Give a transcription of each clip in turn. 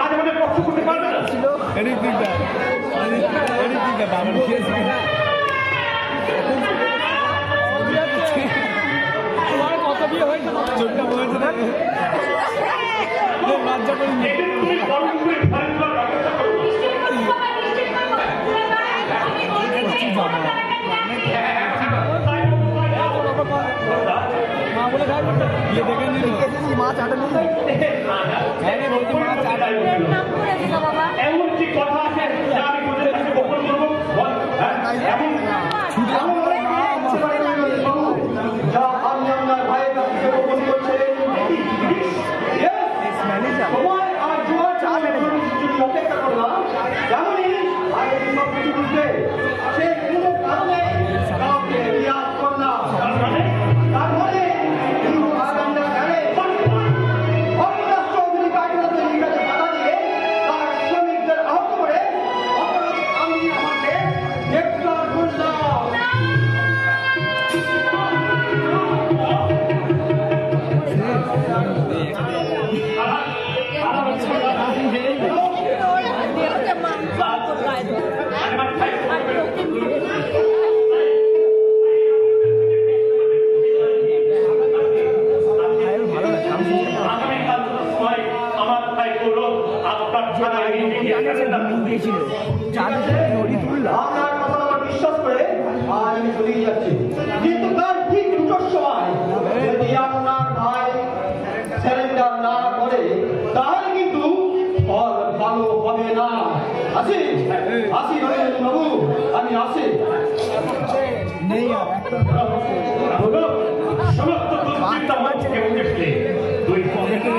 আজ আমাদের কষ্ট করতে পারবে না কত বিয়ে হয়েছে চোখটা বলেছে না লজ্জা করি মা বলে খাই বিয়ে দেখে নিলি মা চাটা নিল বলছি মা চাটা এমন কি কথা আছে যা আমি তোদের কাছে গোপন করবো এমন যা আমি আপনার ভাইয়ের কাছে গোপন করছে সময় আর জোয়ার চা মেনে অপেক্ষা করলাম যেমনই ভাইয়ের সব কিছু বুঝবে সে কোনো কারণে কাউকে রিয়াজ করলাম তারপরে বিশ্বাস করে আজ আমি চলে যাচ্ছি কিন্তু তার ঠিক দুটোর সময় যদি আপনার ভাই স্যারেন্ডার না করে তাহলে কিন্তু ফল ভালো হবে না। আসি আসি বাবু আমি আসি নেই সমস্ত চিন্তা মাঝে উঠে দুই পকেটে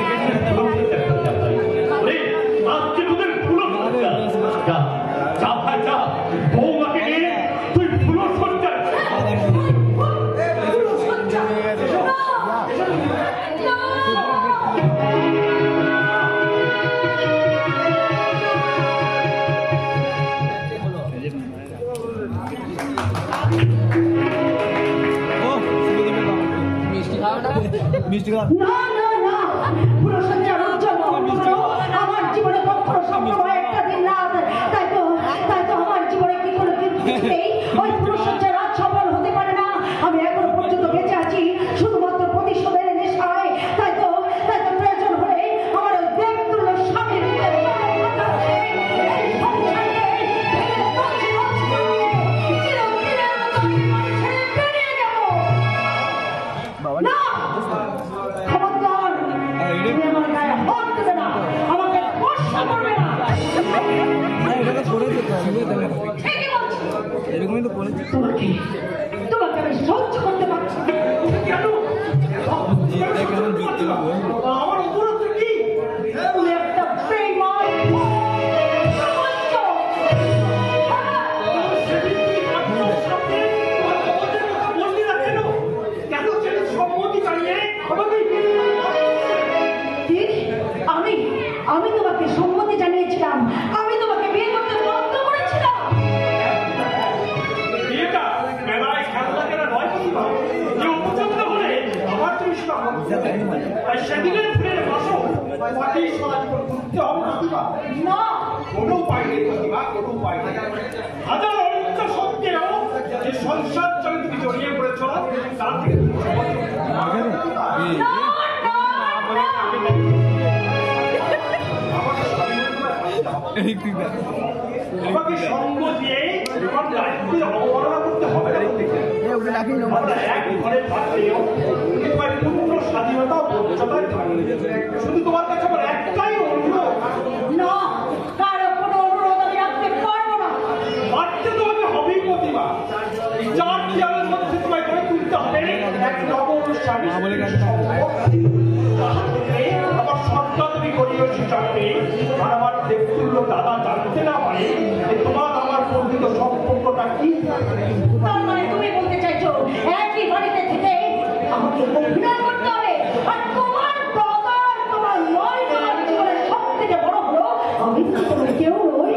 আজকে তোদের পুরো যা ভাই যা বৌমাকে নিয়ে তুই পুরো সজ্জা মিষ্টি খাওয়া না না না পুরো সজ্জা আমার জীবনে কখনো সম্ভব হয় একটা দিন না তাই তো আমার জীবনে কি কোনো কিছু নেই ওই পুরো সজ্জা রাত সফল হতে পারে না। আমি এখনো পর্যন্ত বেঁচে আছি শুধুমাত্র প্রতিশোধের নেশায়। তাই তো প্রয়োজন হলে আমার ওই দেবতুল্য স্বামীর না খবরদার তুমি আমার গায়ে হাত দেবে না, আমাকে স্পর্শ করবে না। ঠিকই বলছি, তোমাকে আমি সহ্য করতে পারছি না। কেন আমার উপরত্ব কি? তুমি একটা বেঈমান আমি তোমাকে সম্মতি জানিয়েছিলাম, আমি তোমাকে বিয়ে করতে বাধ্য করেছিলাম। বিয়েটা মেলায় খেলনা কেনা নয় প্রতিভা, যে উপযুক্ত হলে আমার তুমি তাই সেদিনের ফিরে বসো মাটি সরাজ করতে হবে প্রতিভা। না কোনো উপায় নেই প্রতিভা, কোনো উপায় নেই। হাজার অনিচ্ছ সত্যেও যে সংসার চলে তুমি জড়িয়ে পড়েছ তার থেকে আমাকে সঙ্গ দিয়ে তোমার দায়িত্বের অবমাননা করতে হবে না। এক ঘরে থাকলেও পূর্ণ স্বাধীনতা ও মর্যাদায় থাকবে। শুধু তোমার কাছে আমার একটাই অনুরোধ। না, কারো কোনো অনুরোধ আমি রাখতে পারবো না। মারতে তোমাকে হবেই প্রতিভা। এই চার দেয়ালের মধ্যে তোমায় করে তুলতে হবে এক নবস্বামী। আমার সন্তান তুমি করিও চাকরি আর আমার দেবতুল্য দাদা জানতে না পারে যে তোমার আমার প্রকৃত সম্পর্কটা কি। তার মানে তুমি বলতে চাইছো একই বাড়িতে থেকে আমাকে অভিনয় করতে হবে? আর তোমার ব্রদার তোমার নয় তোমার জীবনের সব থেকে বড় হলো আমি তো তোমার কেউ নই।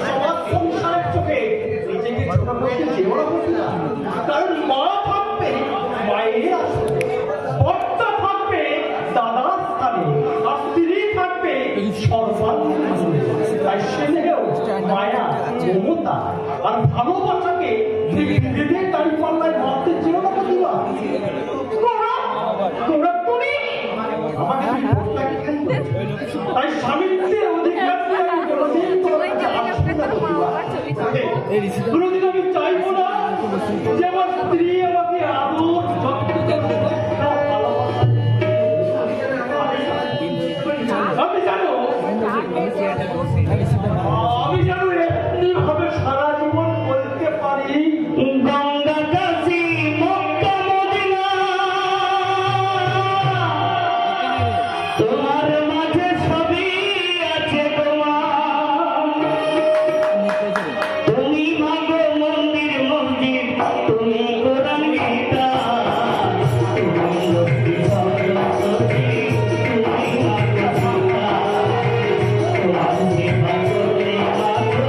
সমাজ সংসারের চোখে নিজেকে ছোট করতে যেও না, কারণ মা ভাববে মায়ের আসবে তার ভালোবাসাকে বেঁধে তারি পাল্লায় মারতে চেয়েও না প্রতিভা। তাই স্বামীত্বের অধিকার কোনোদিন আমি চাইবো না যে আমার স্ত্রী আমাকে আদর আমি জানো এমনি ভাবে সারা জীবন বলতে পারি গঙ্গা কাশী মক্কা মদিনা তোমার মাঝে সবই আছে তোমার তুমি ভাগো মন্দির মসজিদ তুমি কোরআন গীতা তুমি লক্ষ্মী সরস্বতী তুমি ভাগো সীতা তুমি ভাগো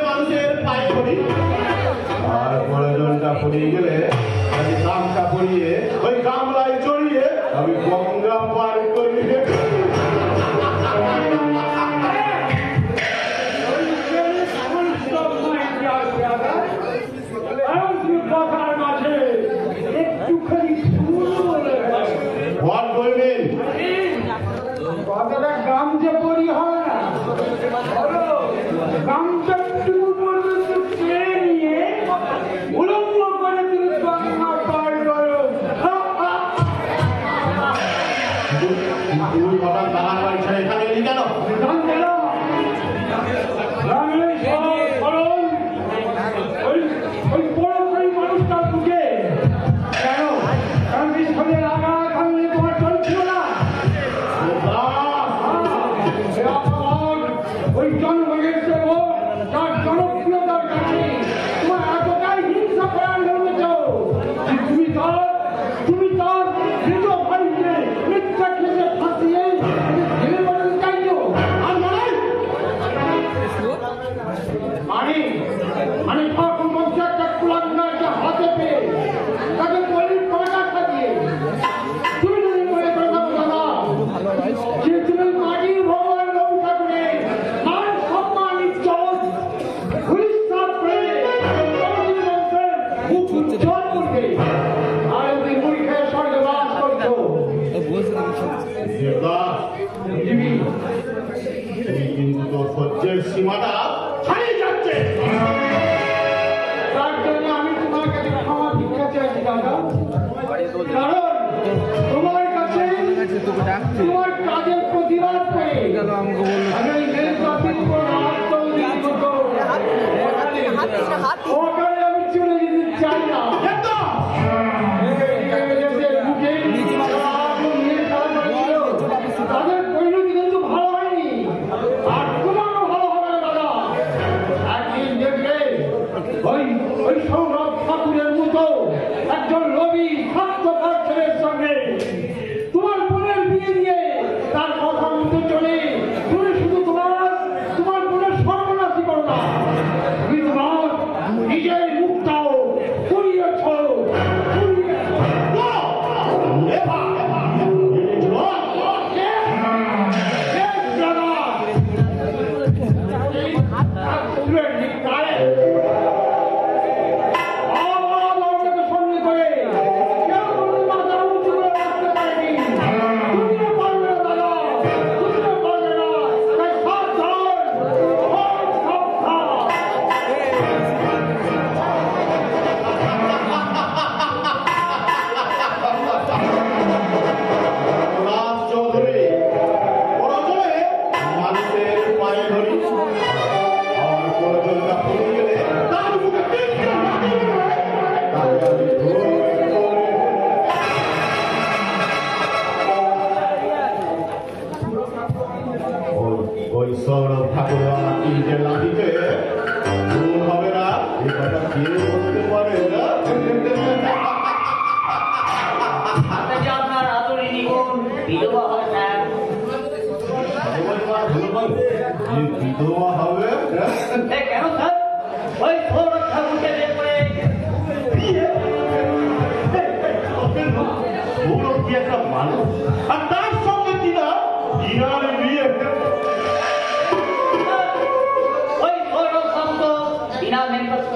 মানুষের পায়ে পড়ি আর প্রয়োজনটা পড়িয়ে গেলে আমি গামটা পরিয়ে ওই গামলায় চড়িয়ে আমি গঙ্গা পার করি। গাম যে পরি হয় না গামটা নিয়ে উলঙ্গ করে তুমি গঙ্গা পার করো। এখানে এলি কেন? ওই বড় করে মানুষটা ঢুকে কেন কারণ বিশ্বদের আগা খালি তোমার চলছিল না ওই জনগণের সেবক তার জনপ্রিয়তার কাছে তোমার এতটাই হিংসা করার জন্য তুমি তার নিজ ভাইকে মিথ্যা খেতে ফাঁসিয়ে ঢেলে পড়তে চাইছো। আর মানে তখন বলছে একটা কুলাঙ্গারকে হাতে পেয়ে তাকে বলির পয়সা খাটিয়ে তুমি যদি মনে করে থাকো দাদা যে তুমি মাটির ভগবান রবি ঠাকুরের মান সম্মান ইজ্জত ভবিষ্যৎ করে খুব উজ্জ্বল করবে আর ওই মুখে স্বর্গবাস করছো কিন্তু সহ্যের সীমাটা ছাড়িয়ে যাচ্ছে। তার জন্য আমি তোমার কাছে ক্ষমা ভিক্ষা চাইছি দাদা কারণ তোমার কাছে তোমার কাজের প্রতিবাদ করে আমি এই জাতির উপর ওখানে আমি চলে যেতে চাই না। তাদের পরিণতি কিন্তু ভালো হয়নি আর তোমারও ভালো হবে না দাদা। একদিন দেখবে ওই সৌরভ ঠাকুরের মতো একজন রবি স্বাস্থ্যকর ছেলের সঙ্গে তোমার বোনের বিয়ে দিয়ে তার কথা মতো চলে তুমি শুধু তোমার সৌরভ ঠাকুর আমাকে যে লাঠিতে ভুল হবে না এ কথা কে বলতে পারে না? আপনাকে আপনার আদরে নিগুণ বিধবা হয় স্যার। বিধবা হবে? কেন স্যার? ওই সৌরভ ঠাকুরকে বিয়ে করে সৌরভ কি একটা মানুষ, আর তার সঙ্গে কিনা ইনার বিয়ে। ওই সৌরভ ঠাকুর তো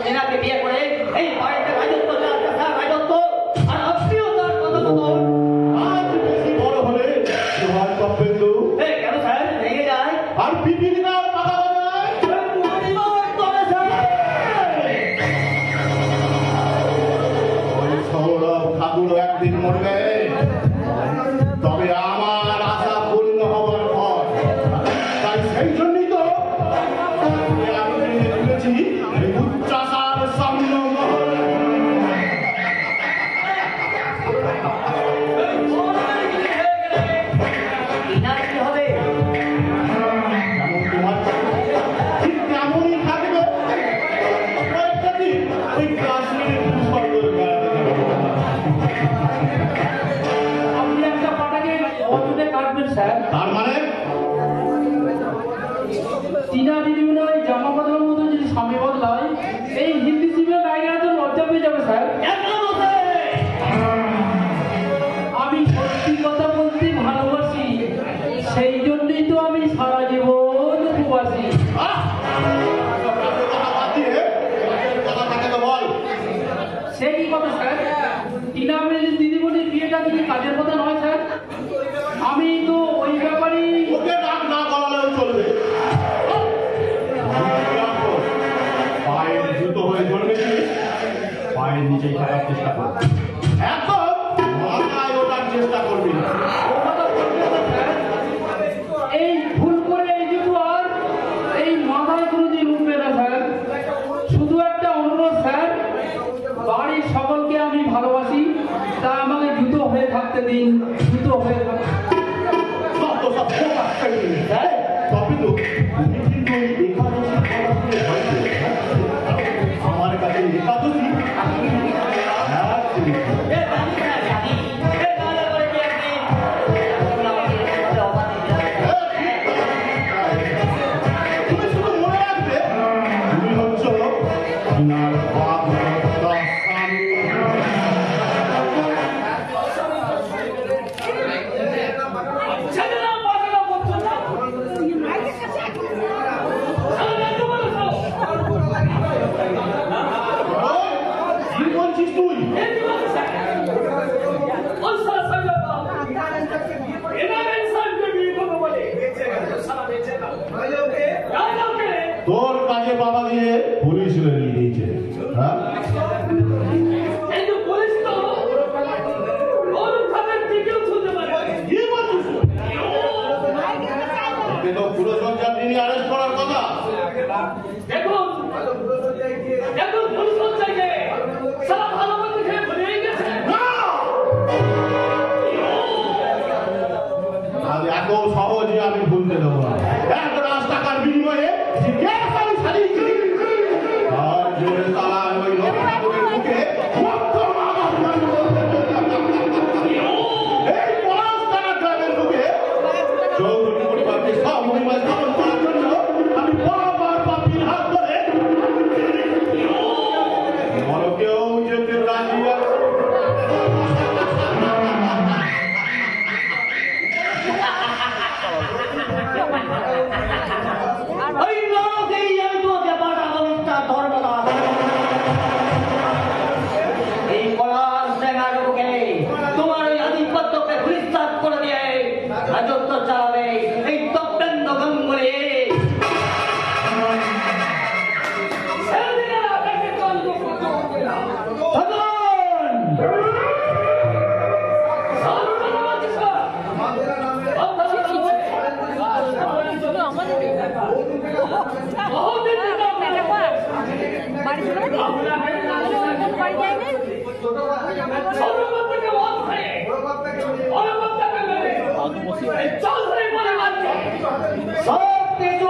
এনাকে বিয়ে করে এই বাড়িতে রাজত্ব চালাচ্ছে স্যার, রাজত্ব। আর আপনিও তার কথা মতন আজ বেশি বড় হলে তোমার কপেন্দু কেন স্যার ভেঙে যায়? আর পিপিলিকার পাতা বাজায়। ওই সৌরভ ঠাকুর একদিন মরবে, তবে আমার আশা পূর্ণ হবার পর। তাই সেই জন্যই তো আমি জেনে তুলেছি উচ্চাসার স্বর্ণমহল। ইনার কি হবে? যেমন তোমার ঠিক তেমনই থাকবে। কয়েকটা দিন ওই কাশ্মীরে দুবার করে বেড়াতে যাবো। আপনি একটা পাটাকে অজুতে কাটবেন স্যার। তার মানে টিনা দিদিমণি ওই জামা বদলার মতো যদি স্বামী বদলায়, এই হিন্দি সিনেমা নায়িকারা তো লজ্জা পেয়ে যাবে স্যার। আমি সত্যি কথা বলতে ভালোবাসি, সেই জন্যই তো আমি সারা জীবন উপবাসী। কথা বাদ দিয়ে কথা থাকে তো বল। সে কি কথা স্যার? টিনা দিদিমণির বিয়েটা যদি কাজের কথা নয় স্যার, আমি তো ওই ব্যাপারেই ওকে ডাক না করালেও চলবে। পায়ের জুতো হয়ে জন্মেছি, পায়ের নিচেই থাকার চেষ্টা করবি, একদম মাথায় ওঠার চেষ্টা করবি না। ও কথা বলবেন না স্যার। এই ভুল করে এই দুটো আর এই মাথায় কোনোদিন উঠবে না স্যার। শুধু একটা অনুরোধ স্যার, বাড়ির সকলকে আমি ভালোবাসি, তা আমাকে জুতো হয়ে থাকতে দিন, জুতো হয়ে থাকতে। সব তো সব ফোকাস করে দিবি, হ্যাঁ? তবে তো তুমি কিন্তু ওই একাদশীর কথা শুনে ভয় পেও না। আমার কাছে একাদশী তুমি শুধু মনে রাখবে, তুমি হচ্ছ কিনার বাপ স্বামী। কি বলছিস তুই? তোর কাছে বাবা দিয়ে পুলিশ নিয়ে দিয়েছে, হ্যাঁ? কি বলছিস? একে তো পুরো সঞ্চার তিনি অ্যারেস্ট করার কথা। দেখুন দেখুন পুলিশ চাইছে সারা ভালো মন্দ খেয়ে ভুলেই গেছে। আর এত সহজে আমি ভুলতে দেবো না। 1,00,000 টাকার বিনিময়ে যে গ্যাস আমি ছাড়িয়েছি, আর জোরে তালায় ওই লোকটাকে মুখে রক্ত মাখার জন্য। এই 5 টাকা গ্রামের মুখে চৌধুরী পরিবারকে সব মহিমা স্থাপন করার জন্য আমি বারবার পাপির হাত ধরে নরকেও যেতে রাজি আছি। ওই নরকেই আমি তোমাকে পাঠাবো তার ধর্মদাস। এই কলার জায়গার বুকে তোমার ওই আধিপত্যকে ধূলিসাৎ করে দিয়ে রাজত্ব চালাবে এই তপ্তেন্দ্র গঙ্গুলি। বাড়ি চলে গেছে? বাড়ি যায়নি? সব কিছু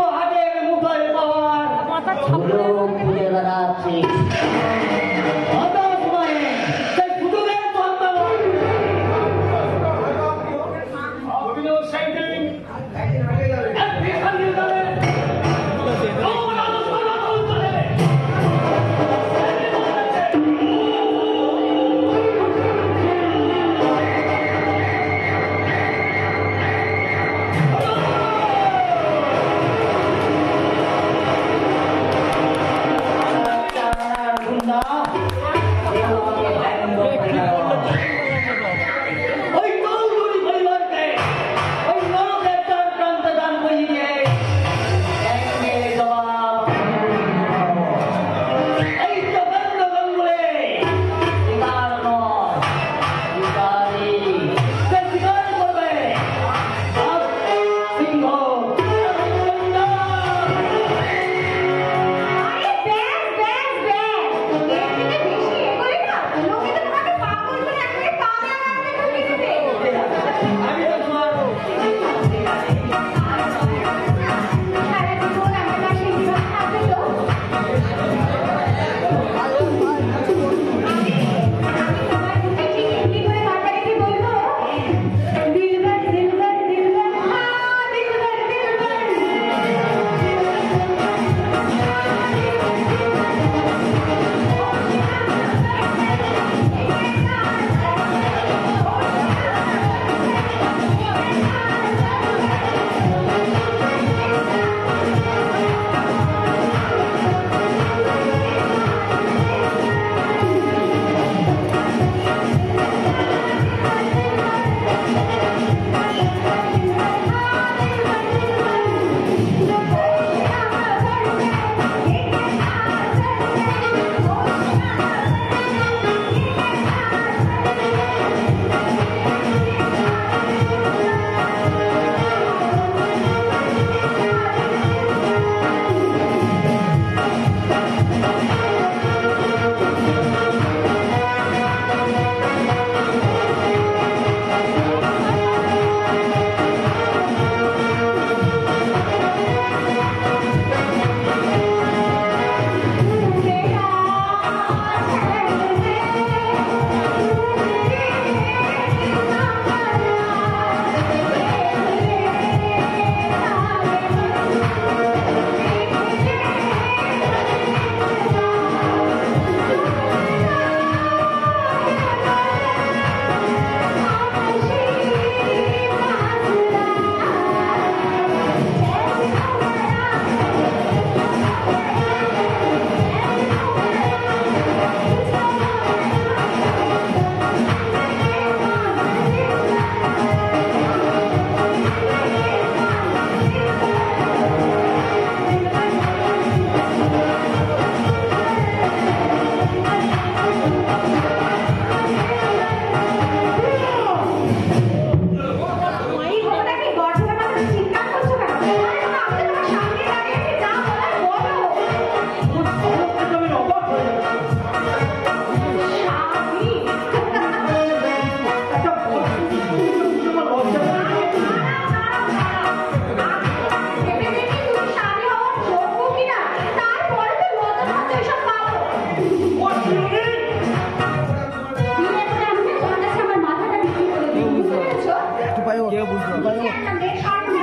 একটা মেয়ে স্বামী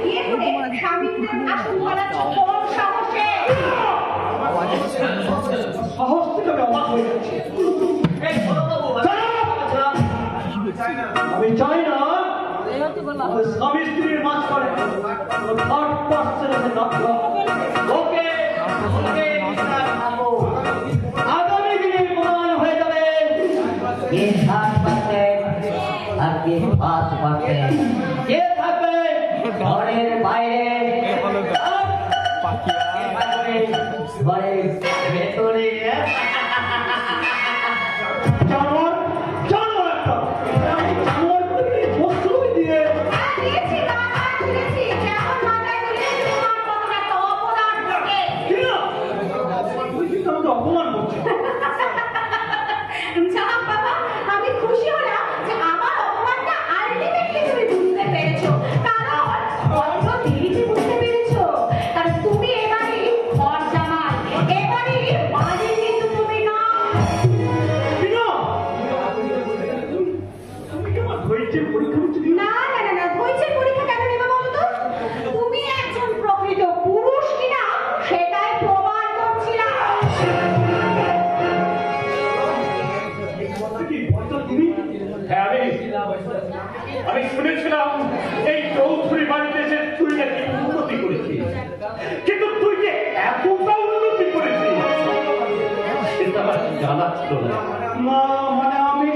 বিয়ে করে স্বামীদের আসন করাচ্ছ কোন সাহসে? সাহস থেকে আমি অবাক হয়ে যাচ্ছি। আমি চাই না আমাদের স্বামী স্ত্রীর মাঝখানে থার্ড পার্সন এসে নাচবে। ওকে আগামী দিনে প্রমাণ হয়ে যাবে কে 60% আর কে 5%। কে থাকবে ঘরের বাইরে, ঘরের ভেতরে। জানোয়ার জানোয়ার একটা আমি জানোয়ার করে বস্তুই দিয়ে দিয়েছি বাবা, দিয়েছি। কেমন মাথায় তুলে তোমার কত একটা অপরাধ ঘটে। কি না তুই কিন্তু আমাকে অপমান করছিস। যাক বাবা, আমি খুশি হলাম যে আমার অপমানটা আলটিমেটলি তুমি বুঝতে পেরেছো। কারণ অল্প দেরিতে বুঝতে পেরেছো। কারণ তুমি এবারে ঘর জামাই, এবারে মাঝে কিন্তু তুমি না। কি না তুমি কি আমার ধৈর্যের পরীক্ষা নিচ্ছিস? না না না না, ধৈর্যের পরীক্ষা কেন নেবে বলো তো? তুমি একজন প্রকৃত পুরুষ কিনা সেটাই প্রমাণ করছিলাম। হ্যাঁ, আমি শুনেছিলাম এই চৌধুরী বাড়িতে এসে তুই নাকি উন্নতি করেছিস, কিন্তু তুই যে এতটা উন্নতি করেছিস সেটা আমার জানা ছিল না। না মানে আমি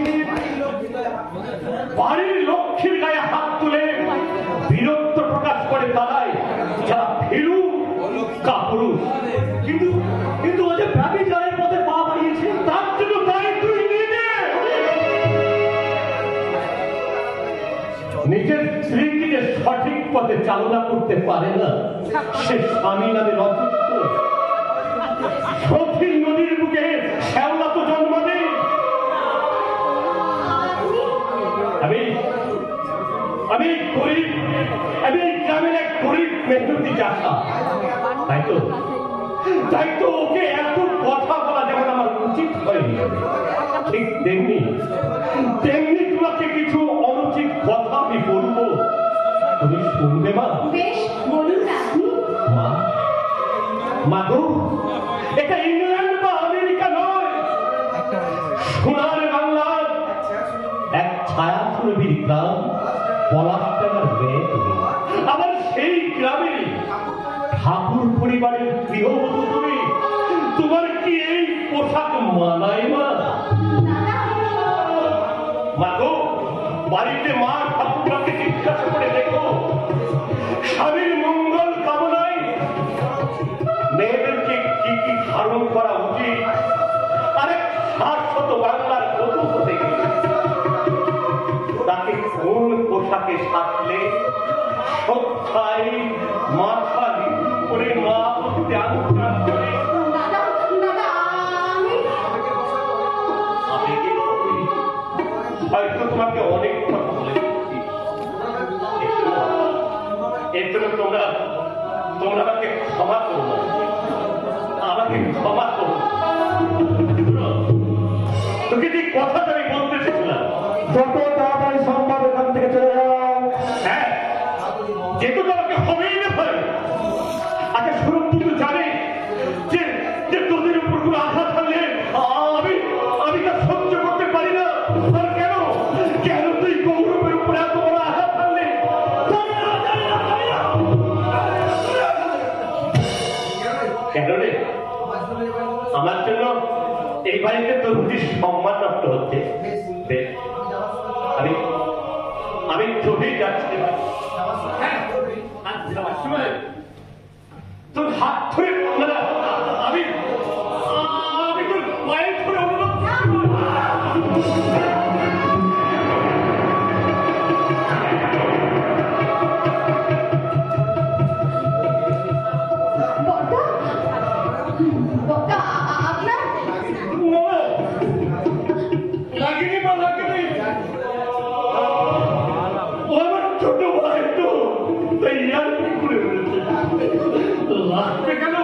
বাড়ির লক্ষ্মীর গায়ে হাত তুলে বীরত্ব প্রকাশ করে তারাই যারা ভীরু কাপুরুষ। কিন্তু কিন্তু ও যে ব্যভিচারের পথে পা বাড়িয়েছে তার জন্য তাই তুই নিজের স্ত্রীকে যে সঠিক পথে চালনা করতে পারে না সে স্বামী নামে অযুক্ত। সখী নদীর বুকে শ্যাওলা তো জন্মাবে। আমি গরিব, আমি এই গ্রামের এক গরিব মেহনতি চাষা। তাই তো ওকে এত কথা বলা যেমন আমার উচিত হয়নি, ঠিক তেমনি তেমনি তোমাকে কিছু অনুচিত কথা আমি বলবো, তুমি শুনবে মা? বেশ, বলুন না আপনি। মা, মা গো, এটা ইংল্যান্ড বা আমেরিকা নয়, সোনার বাংলার এক ছায়াছবির গ্রাম পলাশডাঙ্গার মেয়ে তুমি। আবার সেই গ্রামে ঠাকুর পরিবারের গৃহবধূ তুমি। তোমার কি এই পোশাক মানায় মা? মা গো, বাড়িতে মা ঠাকুরকে জিজ্ঞাসা করে দেখো, স্বামীর মঙ্গল কামনায় মেয়েদেরকে কি কি ধারণ করা উচিত। আরেক 60 বাংলার বধূ হতে গেলে তাকে কোন পোশাকে সাজলে সত্যায় মাথা নিচু করে মা হতে আনুষ্ঠান করে হয়তো তোমাকে অনেক কথা বলে দিচ্ছি। এর জন্য তোমরা আমাকে ক্ষমা করো না, আমাকে ক্ষমা করো। তোকে যে কথাটা আমি বলতে চেয়েছিলাম, যত তাড়াতাড়ি সম্ভব এখান থেকে চলে যাও। হ্যাঁ, যেহেতু তোমাকে হবেই না ভাই। আচ্ছা শুনুন, তুমি জানে যে তোদের উপর কোনো আঘাত থাকলে আমি তা সহ্য করতে পারি না। আর কেন কেন তুই গৌরবের উপর এত বড় আঘাত থাকলে? কেন রে? আমার জন্য এই বাড়িতে তোর সম্মান নষ্ট হচ্ছে। আমি চলেই যাচ্ছি। তোর হাত ধরে আমি তোর পায়ে ধরে অনুরোধ লাগেনি বা লাগেনি, ও আমার ছোট ভাই তো, তাই আর কি করে লাগবে কেন?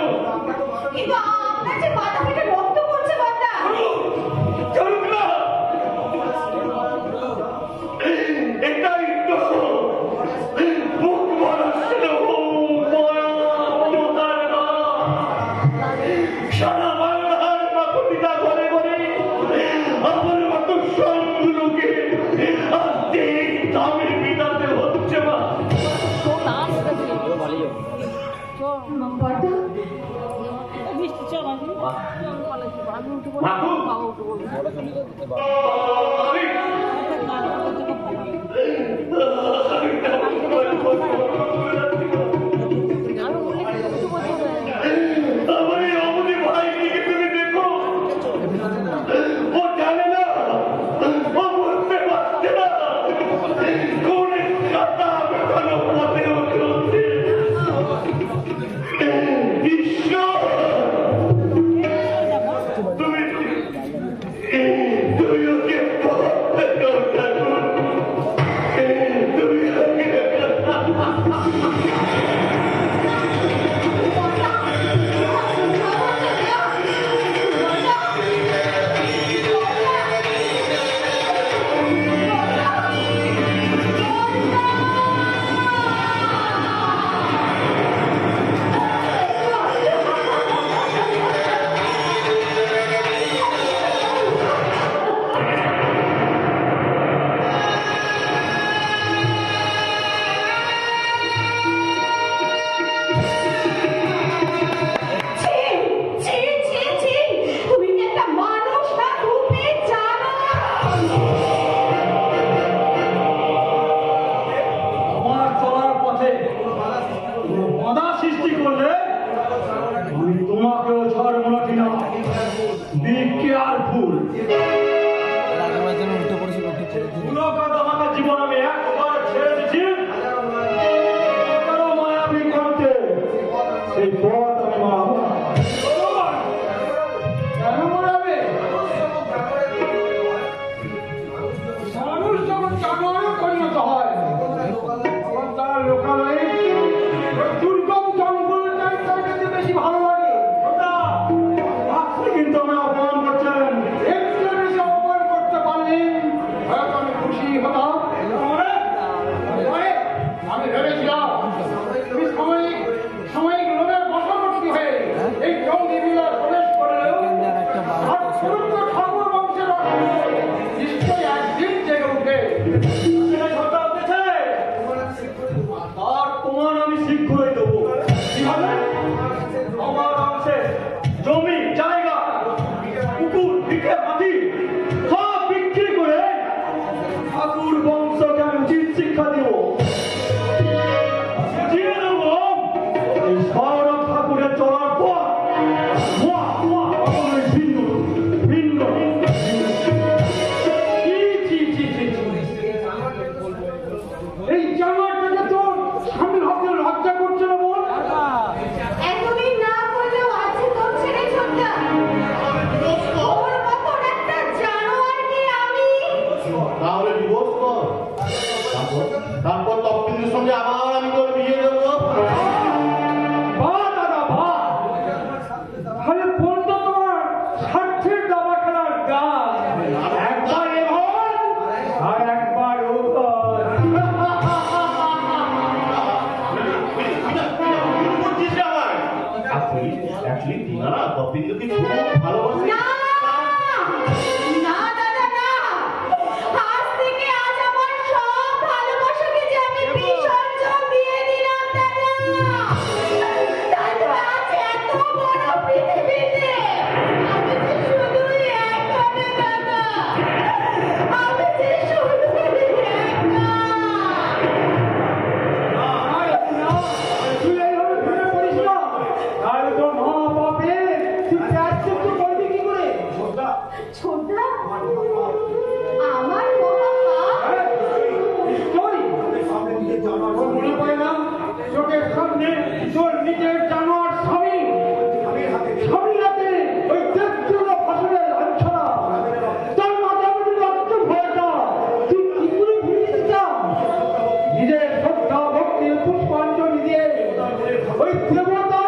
ওই দেবতা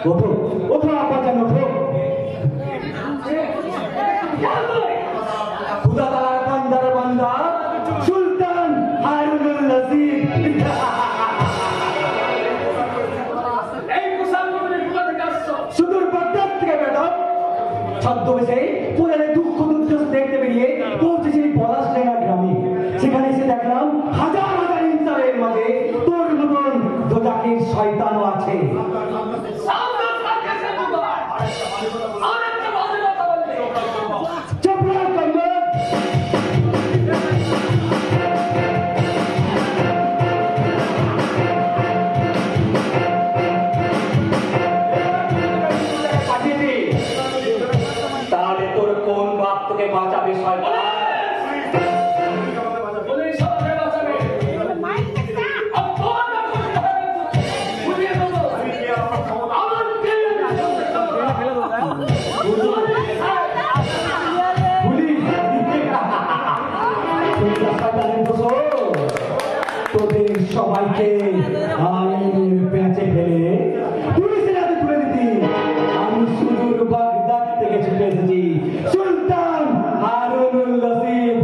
ওঠো ওঠো আপা যেন ওঠো। খুদা তাআলার বান্দার বান্দা সুলতান হারুনুর রশিদ। এই মুসলমানের কোথা থেকে আসছো? সুদূর বাগদাদ থেকে ম্যাডাম। ছদ্মবেশে পুরানে দুঃখ দুর্দশা দেখতে বেরিয়ে পৌঁছেছি পলাশডাঙ্গা গ্রামে। সেখানে এসে দেখলাম হাজার হাজার ইনসানের মাঝে তোর মতন দোজাকের শয়তানও আছে। সাবধান থাকিস বাবা। আর একটা বাজে কথা বললে। চপলা কম্বল। তাহলে তোর কোন বাপ তোকে বাঁচাবে শয়তান? পুলিশ আমাকে বাঁচাবে। আমার তোদের সবাইকে আইনের পেঁচে ফেলে পুলিশের হাতে তুলে দিতি। আমি সুদূর বাগদাদ থেকে ছুটে এসেছি সুলতান হারুনুর রশিদ।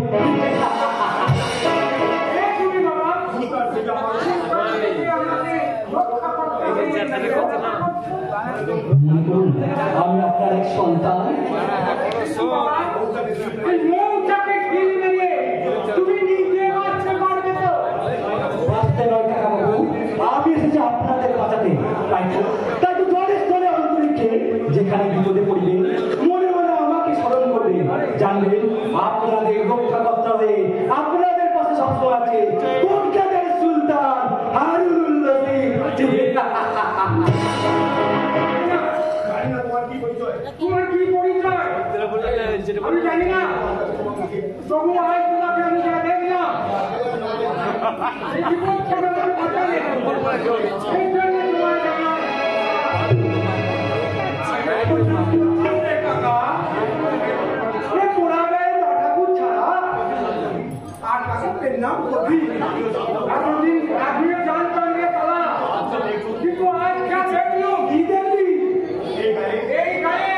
আমি আপনার এক সন্তান। বাঁচতে নয় কাকাবাবু, আমি এসেছি আপনাদের বাঁচাতে। তাই তো জলে স্থলে অন্তরিক্ষে যেখানে বিপদে পড়বে মনে মনে আমাকে স্মরণ করবে। জানবেন আপনাদের রক্ষাকর্তা হয়ে আপনাদের পাশে সবসময় আছে কলকাতার সুলতান হারুনুর রশিদ। তোমার কি পরিচয়? আমি জানি না। তবু আজ তোমাকে আমি যা দেখলাম এই জীবন থেকে আমার বাঁচালে এই জন্য তোমার জানা কাকা এ পোড়া গায়ে ঠাকুর ছাড়া আর কাকুর নাম কবি। এতদিন আমিও জানতাম রে পালা, কিন্তু আজ যা দেখলো কি দেখলি এই গায়ে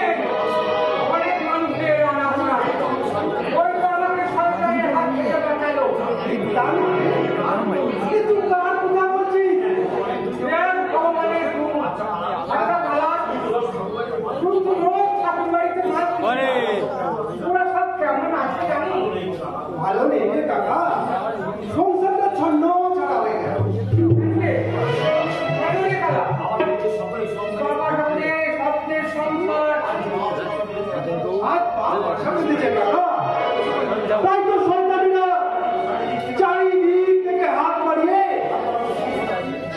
অনেক মানুষের আনাগোনা। ওই তো আমাকে সরকারের হাত থেকে বাঁচালো। কিন্তু কার কথা বলছিস? ভগবানের গুণ। আচ্ছা পালা, তুই তো রোজ ঠাকুর বাড়িতে মাছ দিস। তোরা সব কেমন আছে জানি? ভালো নেই রে কাকা, সংসারটা ছন্ন ছাড়া হয়ে গেল। কেন রে কাকা? বাবার হাতে স্বপ্নের সংসার হাত পা বসাতে দিচ্ছে কাকা। তাই তো সন্তানেরা চারিদিক থেকে হাত বাড়িয়ে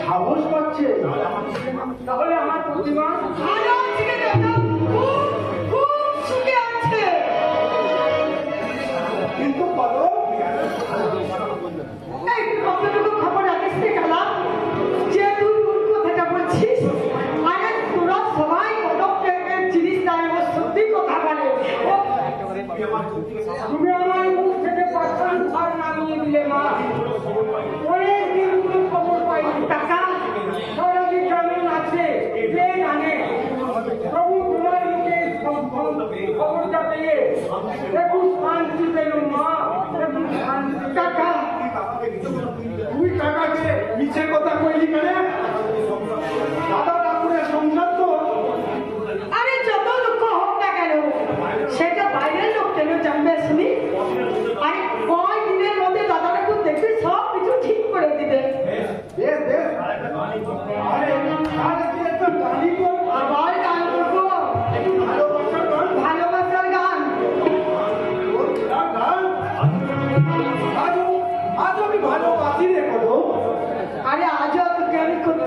সাহস পাচ্ছে। তাহলে আমার প্রতিমা কিন্তু বলো এই কতটুকু খবর রাখিস রে কালা, যে তুই কোন কথাটা বলছিস? আরে তোরা সবাই কটক টাইপের জিনিস না, ও সত্যি কথা বলে। তুমি আমার মুখ থেকে পাঁচখান ছাড় নামিয়ে দিলে মা। অনেক দিন কোনো খবর পাইনি কাকা, সারাদিন কেমন আছে কে জানে। প্রভু তোমার মুখে খবরটা পেয়ে একটু শান্তি পেলুম মা, একটু শান্তি। কাকা, তুই কাকাকে মিছে কথা কইলি কেন? দাদা ঠাকুরের সংসার তো। আরে যত দুঃখ হোক না কেন, সেটা বাইরের লোক কেন জানবে শুনি? আরে কয় দিনের মধ্যে দাদা ঠাকুর দেখবে সব কিছু ঠিক করে দিবে। বেশ বেশ। আরে আরে তুই একটা গালি কর। আবার গান করবো, ভালোবাসার গান। ভালোবাসার গান। আজ আমি ভালোবাসি রে কত। আরে আজও তোকে আমি কত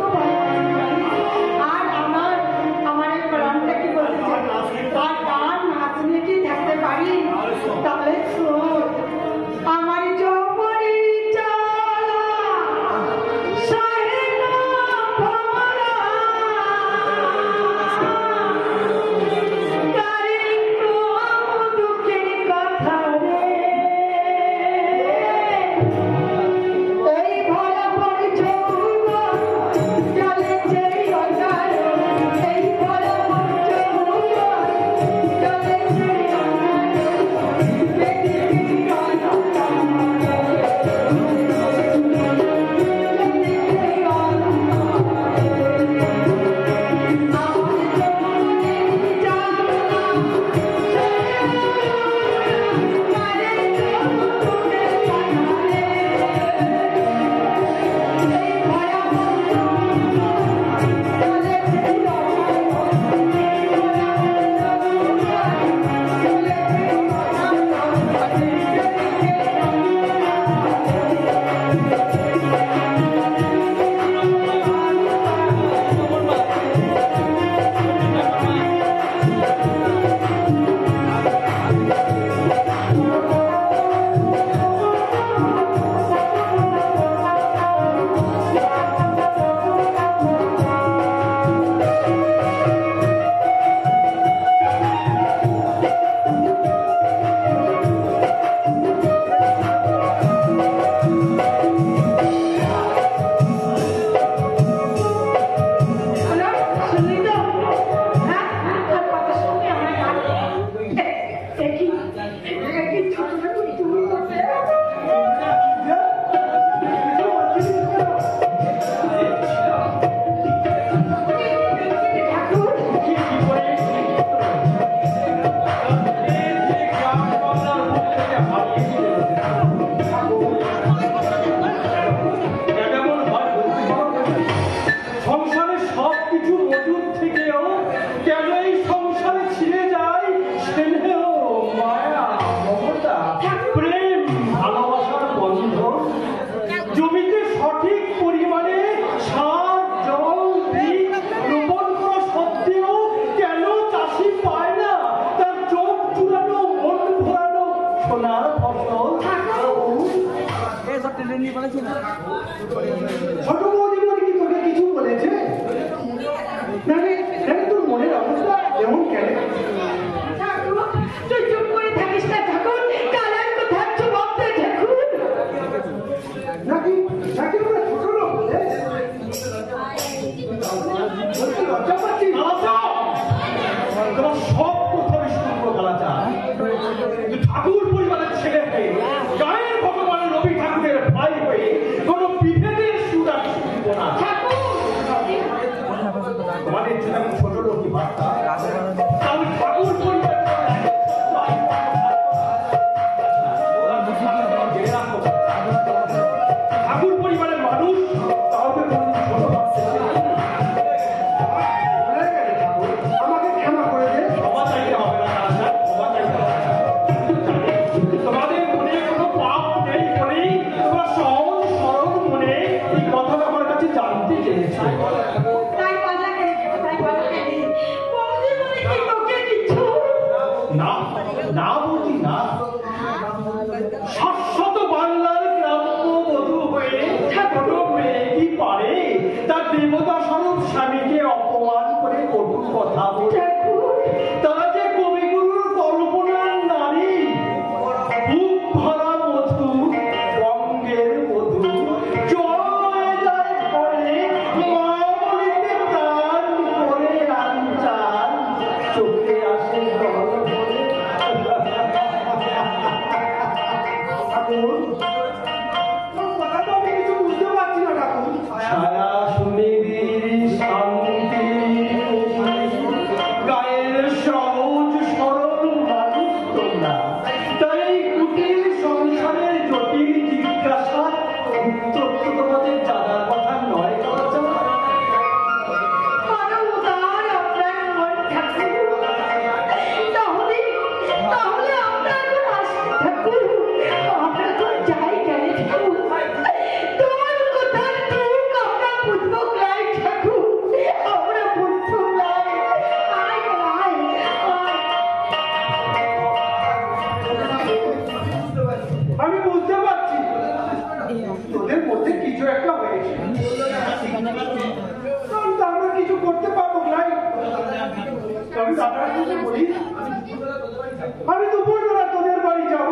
ছোট বৌদি কি তোকে কিছু বলেছে? তোর মনের অবস্থা এমন কেন? ঠাকুর, তুই চুপ করে থাকিস না ঠাকুর, কাল আর কোথায় জবাব দে ঠাকুর। নাকি ওরা ছোট লোক বলে? লজ্জা পাচ্ছিস? তোমার সব কথা শুনবো কালাচা। ঠাকুর পরিবারের ছেলে হয়ে গায়ের ভগবানের রবি ঠাকুরের ভাই হয়ে কোন বিভেদের সুর আর শুনব না। তোমাদের জন্য আমি ছোট লোকই বার্তা আমি ঠাকুর পরিবারের ঠাকুর পরিবারের মানুষ কাউকে কোনদিন ছোট ভাবতে চায় না। আমাকে ক্ষমা করে দে। ক্ষমা চাইতে হবে না কালাচা, ক্ষমা চাইতে হবে না। তোমাদের মনে কোনো পাপ নেই বলেই তোমরা সহজ সরল মনে এই কথাটা আমার কাছে জানতে চেয়েছো। তাই বাধা কেন? বৌদি বলে কি তোকে কিছু? না বলছি না। শাশ্বত বাংলার গ্রাম্য বধূ হয়ে ছোট মেয়ে কি পারে তার দেবতা স্বরূপ স্বামীকে অপমান করে কটু কথা বলে? তারা যে কবিগুরুর কল্পনার নারী, বুক ভরা মধু, বঙ্গের মধু, জল হয়ে যায় ঘরে, মা বলিতে প্রাণ করে আনচান, চোখে আসে জল ভরে। ঠাকুর, তোর কথা তো আমি কিছু বুঝতে পারছি না ঠাকুর। ছায়া সুনিবিড় শান্তি, গায়ের সহজ সরল মানুষ তোমরা, তাই এই কুটির সংসারের জটিল জিজ্ঞাসা উত্তর তো তোমাদের জানার কথা নয় কালাচা। আরো উদার আপনার মন ঠাকুর। তাহলে আমরা এখন আসি ঠাকুর। আমরা এখন যাই কেন ঠাকুর? তোমার কোথার দুঃখ আমরা বুঝবো নাই ঠাকুর, আমরা বুঝবো নাই। আয় আয় আমি বুঝতে পারছি তোদের মধ্যে কিছু একটা হয়েছে। কিন্তু আমরা কিছু করতে পারবো নাই। আমি দাদার কাছে বলি, আমি দুপুরবেলা তোদের বাড়ি যাব।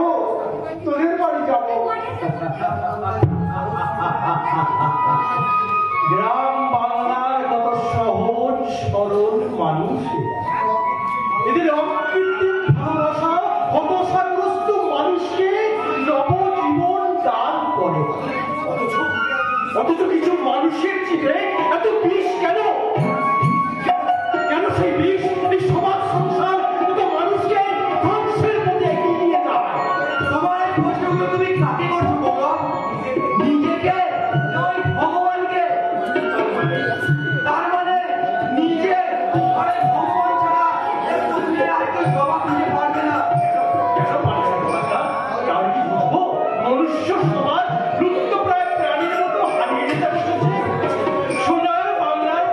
গ্রাম বাংলার কত সহজ সরল মানুষ, এদের অকৃত্রিম ভালোবাসা হতাশাগ্রস্ত মানুষকে নবজীবন দান করে। অথচ কিছু মানুষের জীবে এত বিষ কেন? কেন সেই বিষ এই সমাজ সংসার কত মানুষকে ধ্বংসের পথে এগিয়ে নিয়ে যায়? তোমার এই প্রশ্নগুলো তুমি কাকে করছো বলো? নিজেকে নয় ভগবানকে? তার মানে নিজে আরে ভগবান ছাড়া এর তুমি আর কেউ জবাব দিতে পারবে না। কেন পারবে না বাবা? কারণ কি বুঝবো মনুষ্য সমাজ লুপ্তপ্রায় প্রাণীর মতো হারিয়ে যেতে বসেছে। সোনার বাংলার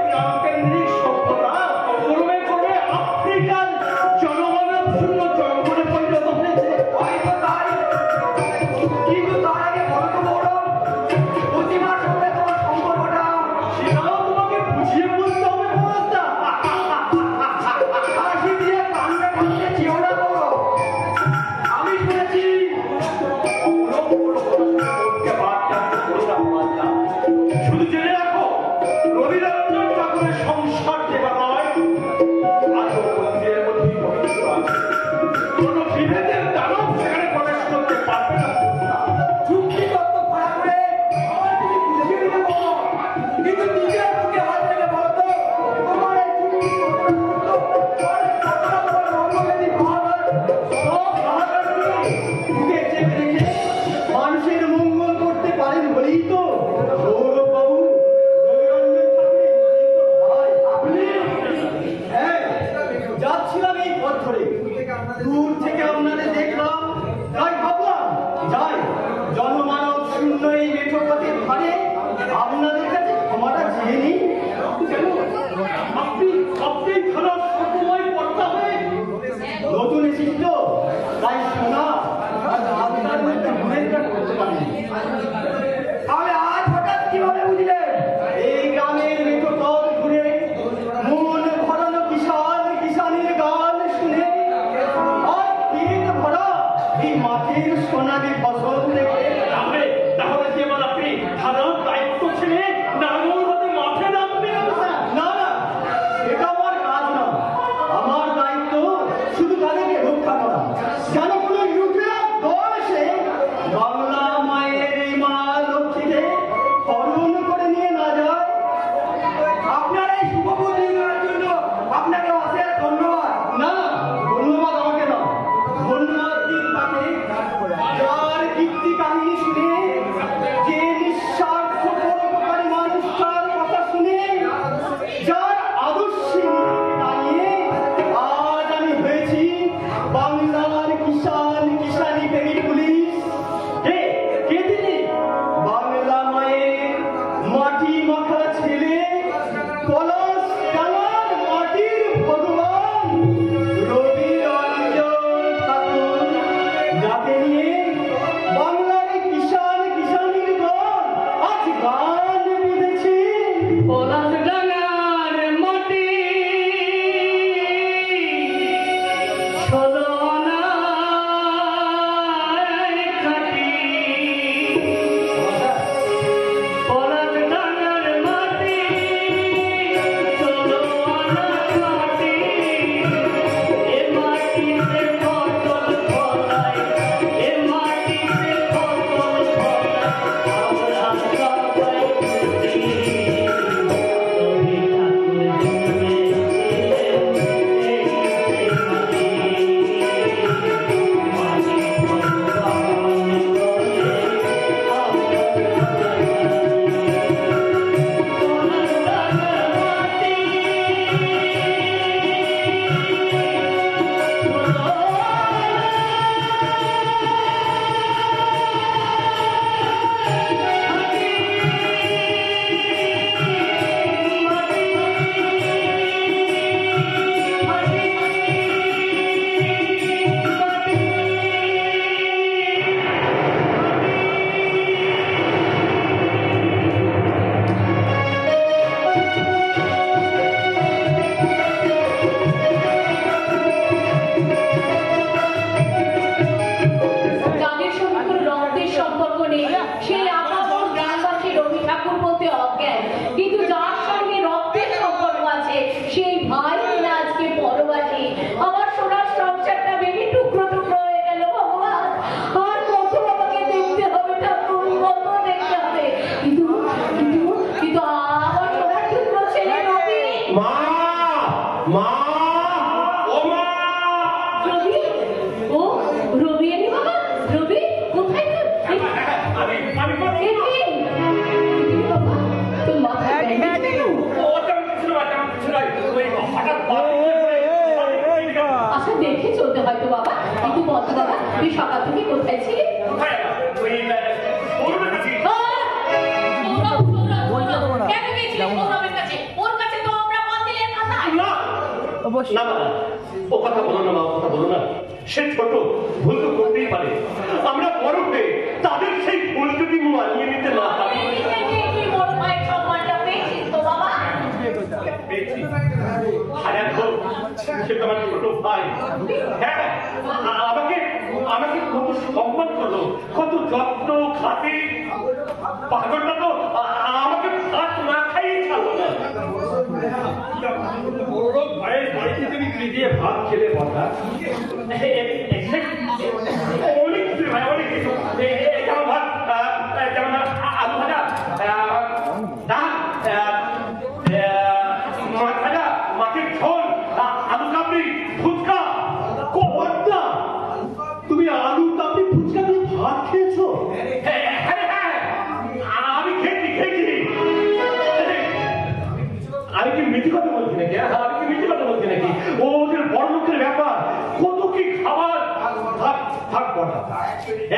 মা ও মা রবি, ও রবি এলি বাবা, রবি কোথায় তুই? আমি এ কি? বাবা, তোর মাথায় ব্যান্ডেজ কেন? আচ্ছা দেখে চলতে হয়তো বাবা, কিন্তু বলতো দাদা তুই সকাল থেকে কোথায় ছিলি? কেন গেছিলি সৌরভের কাছে? ওর কাছে তো আমরা মন্দিরের খাতায়। না বাবা, ও কথা বলো না মা, ও কথা বলো না। সে ছোট, ভুল তো করতেই পারে। আমরা বড় হয়ে তাদের সেই ভুল যদি মানিয়ে নিতে না পারি। তুই বড় ভাইয়ের সম্মানটা পেয়েছিস তো বাবা? পেয়েছি। আর এখন সে তো আমার ছোট ভাই। হ্যাঁ, আমাকে কত সম্মান করলো, কত যত্ন খাতির। পাগলটা তো আমাকে ভাত না খাইয়ে ছাড়লো না। বড় ভাইয়ের বাড়িতে তুমি কি দিয়ে ভাত খেলে বলা? অনেক কিছু ভাই, অনেক কিছু। যেমন ভাত, যেমন আলু ভাজা, ডাল, মাছ ভাজা, মাছের ঝোল, আলু কাবলি, ফুচকা। কর্তা, তুমি আলু কাবলি ফুচকা দিয়ে ভাত খেয়েছো? আমি খেয়েছি। আমি কি মিথ্যে কথা বলছি নাকি? ওদের বড় লোকের ব্যাপার, কত কি খাবার। থাক কর্তা,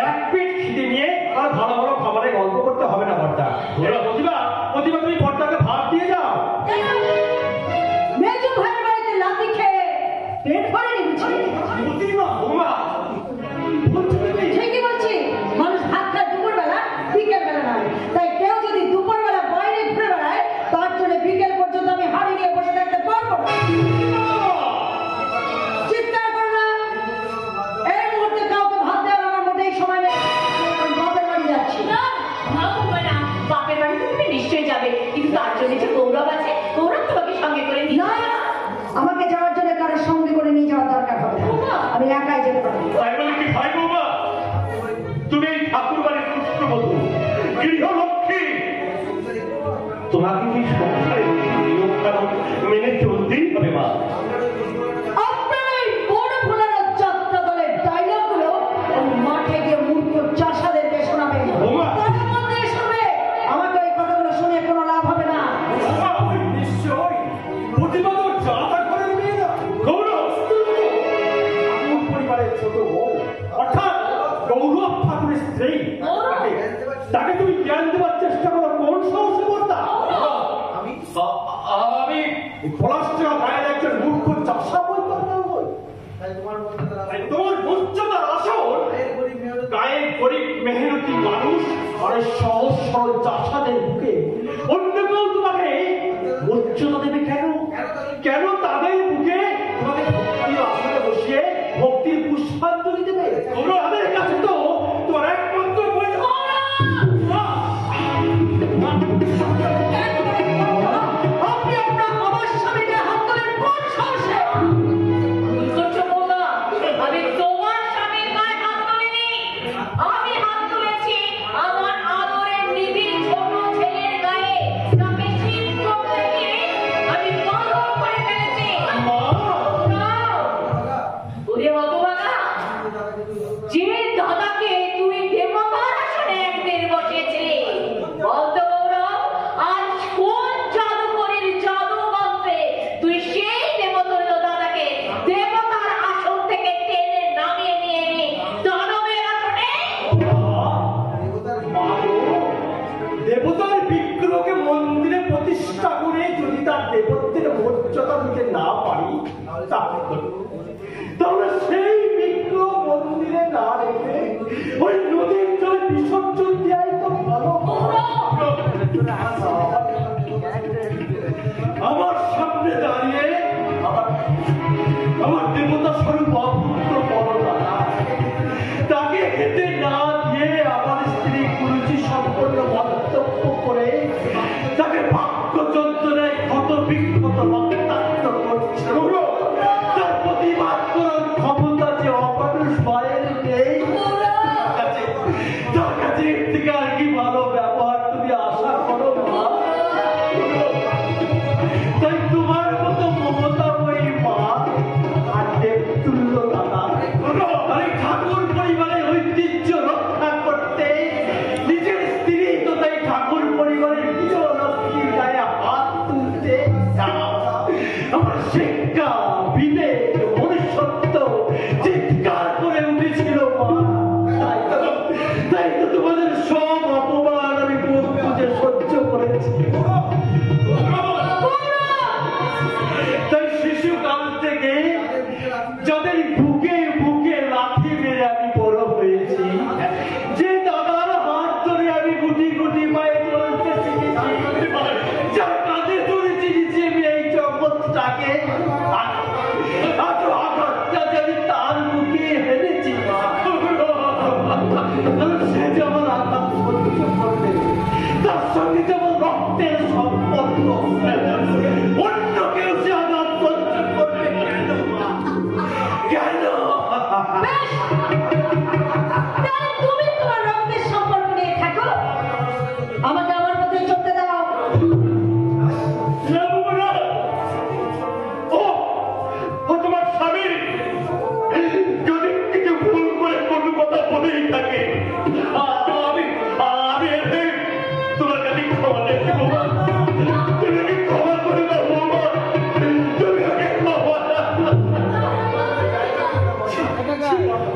এক পেট খিদে নিয়ে আর ভালো ভালো খাবারের গল্প করতে হবে না কর্তা। প্রতিভা তুমি কর্তাকে ভাত দিয়ে যাও। মেজো ভাইয়ের বাড়িতে লাথি খেয়ে পেট ভরেনি বুঝি? প্রতিভা ওমা, ঠিকই বলছি, মানুষ ভাত খায় দুপুরবেলা, বিকেলবেলা নয়। তাই কেউ যদি দুপুরবেলা বাইরে ঘুরে বেড়ায়, তার জন্য বিকেল পর্যন্ত আমি হাড়ি নিয়ে বসে থাকতে পারবো না। চিৎকার করো না। এই মুহূর্তে কাউকে ভাত দেওয়ার আমার মোটেই সময় নেই। আমি বাপের বাড়ি যাচ্ছি। না, বাপের বাড়িতে তুমি নিশ্চয়ই যাবে, কিন্তু তার জন্য যে গৌরব আছে, গৌরব তোমাকে সঙ্গে করে নিয়ে না, আমাকে যাওয়ার জন্য কারোর সঙ্গে করে নিয়ে যাওয়ার দরকার হবে না। আমি একাই যেতে পারবো। তাই বলে কি ভাই বৌমা, তুমি এই ঠাকুর বাড়ির পুত্রবধূ, গৃহলক্ষ্মী, তোমাকে কি সংসারে নিয়ম কানুন মেনে চলতেই হবে মা। আপনার এই বড় ভোলার যাত্রা দলের ডায়লগগুলো ওই মাঠে গিয়ে মূর্খ চাষাদেরকে শোনাবে। ওমা! তাদের মধ্যে শুনবে। আমাকে এই কথাগুলো শুনে কোনো লাভ হবে না। নিশ্চয় প্রতিভা তো যাতা করে নিয়ে না। গৌরব, ঠাকুর পরিবারের ছোট বউ, অর্থাৎ গৌরব ঠাকুরের স্ত্রী, তাকে তুমি জ্ঞান দেওয়ার চেষ্টা করো কোন সাহসে কর্তা? আমি পলাশটা গায়ের একজন মূর্খ চাষা বই কর্তা বই। তোমার উচ্চতার আসর গায়ের গরিব মেহনতি মানুষ আর এই সহজ সরল চাষাদের বুকে অন্য কেউ তোমাকে উচ্চতা দেবে কেন? কেন তাদের বুকে তোমাকে ভক্তির আসনে বসিয়ে ভক্তির পুষ্পাঞ্জলি দেবে? তাদের কাছে তো তোমার একমাত্র আপনি আমার স্বামীকে হাত তোলেন কোন সাহসে? ভুল করছো বৌমা। আমি তোমার স্বামীর গায়ে হাত তুলিনি। আমি হাত তুলেছি আমার আদরের নিবিড় ছোট ছেলের গায়ে, যাকে শীত করতে গিয়ে আমি পাগল করে ফেলেছি। ওরে হতভাগা, যে দাদাকে তুই দেবতার আসনে একদিন বসিয়েছিলি, বলতো গৌরব, আজ কোন জাদুকরীর জাদু মন্ত্রে তুই সেই দেবতুল্য দাদাকে দেবতার আসন থেকে টেনে নামিয়ে নিয়ে এলি দানবের আসনে? দেবতার বিগ্রহকে মন্দিরে প্রতিষ্ঠা করে যদি তার দেবত্বের মর্যাদা দিতে না পারি, তাহলে সেই বিগ্রহ মন্দিরে না রেখে ওই নদীর জলে বিসর্জন দেওয়াই তো ভালো। আমার সামনে দাঁড়িয়ে আমার দেবতা স্বরূপ অপুত্র বড়দা, তাকে খেতে না দিয়ে আমার স্ত্রী কুরুচি সম্পন্ন মন্তব্য করে তাকে বাক্য যন্ত্রণায় ক্ষত বিক্ষত রক্তাক্ত করছে। তার প্রতিবাদ করার ক্ষমতা যে অমানুষ মায়ের নেই, তার কাছে এর থেকে আর কি ভালো ব্যবহার তুমি আশা করো মা? তাই তোমার মতো মমতা বই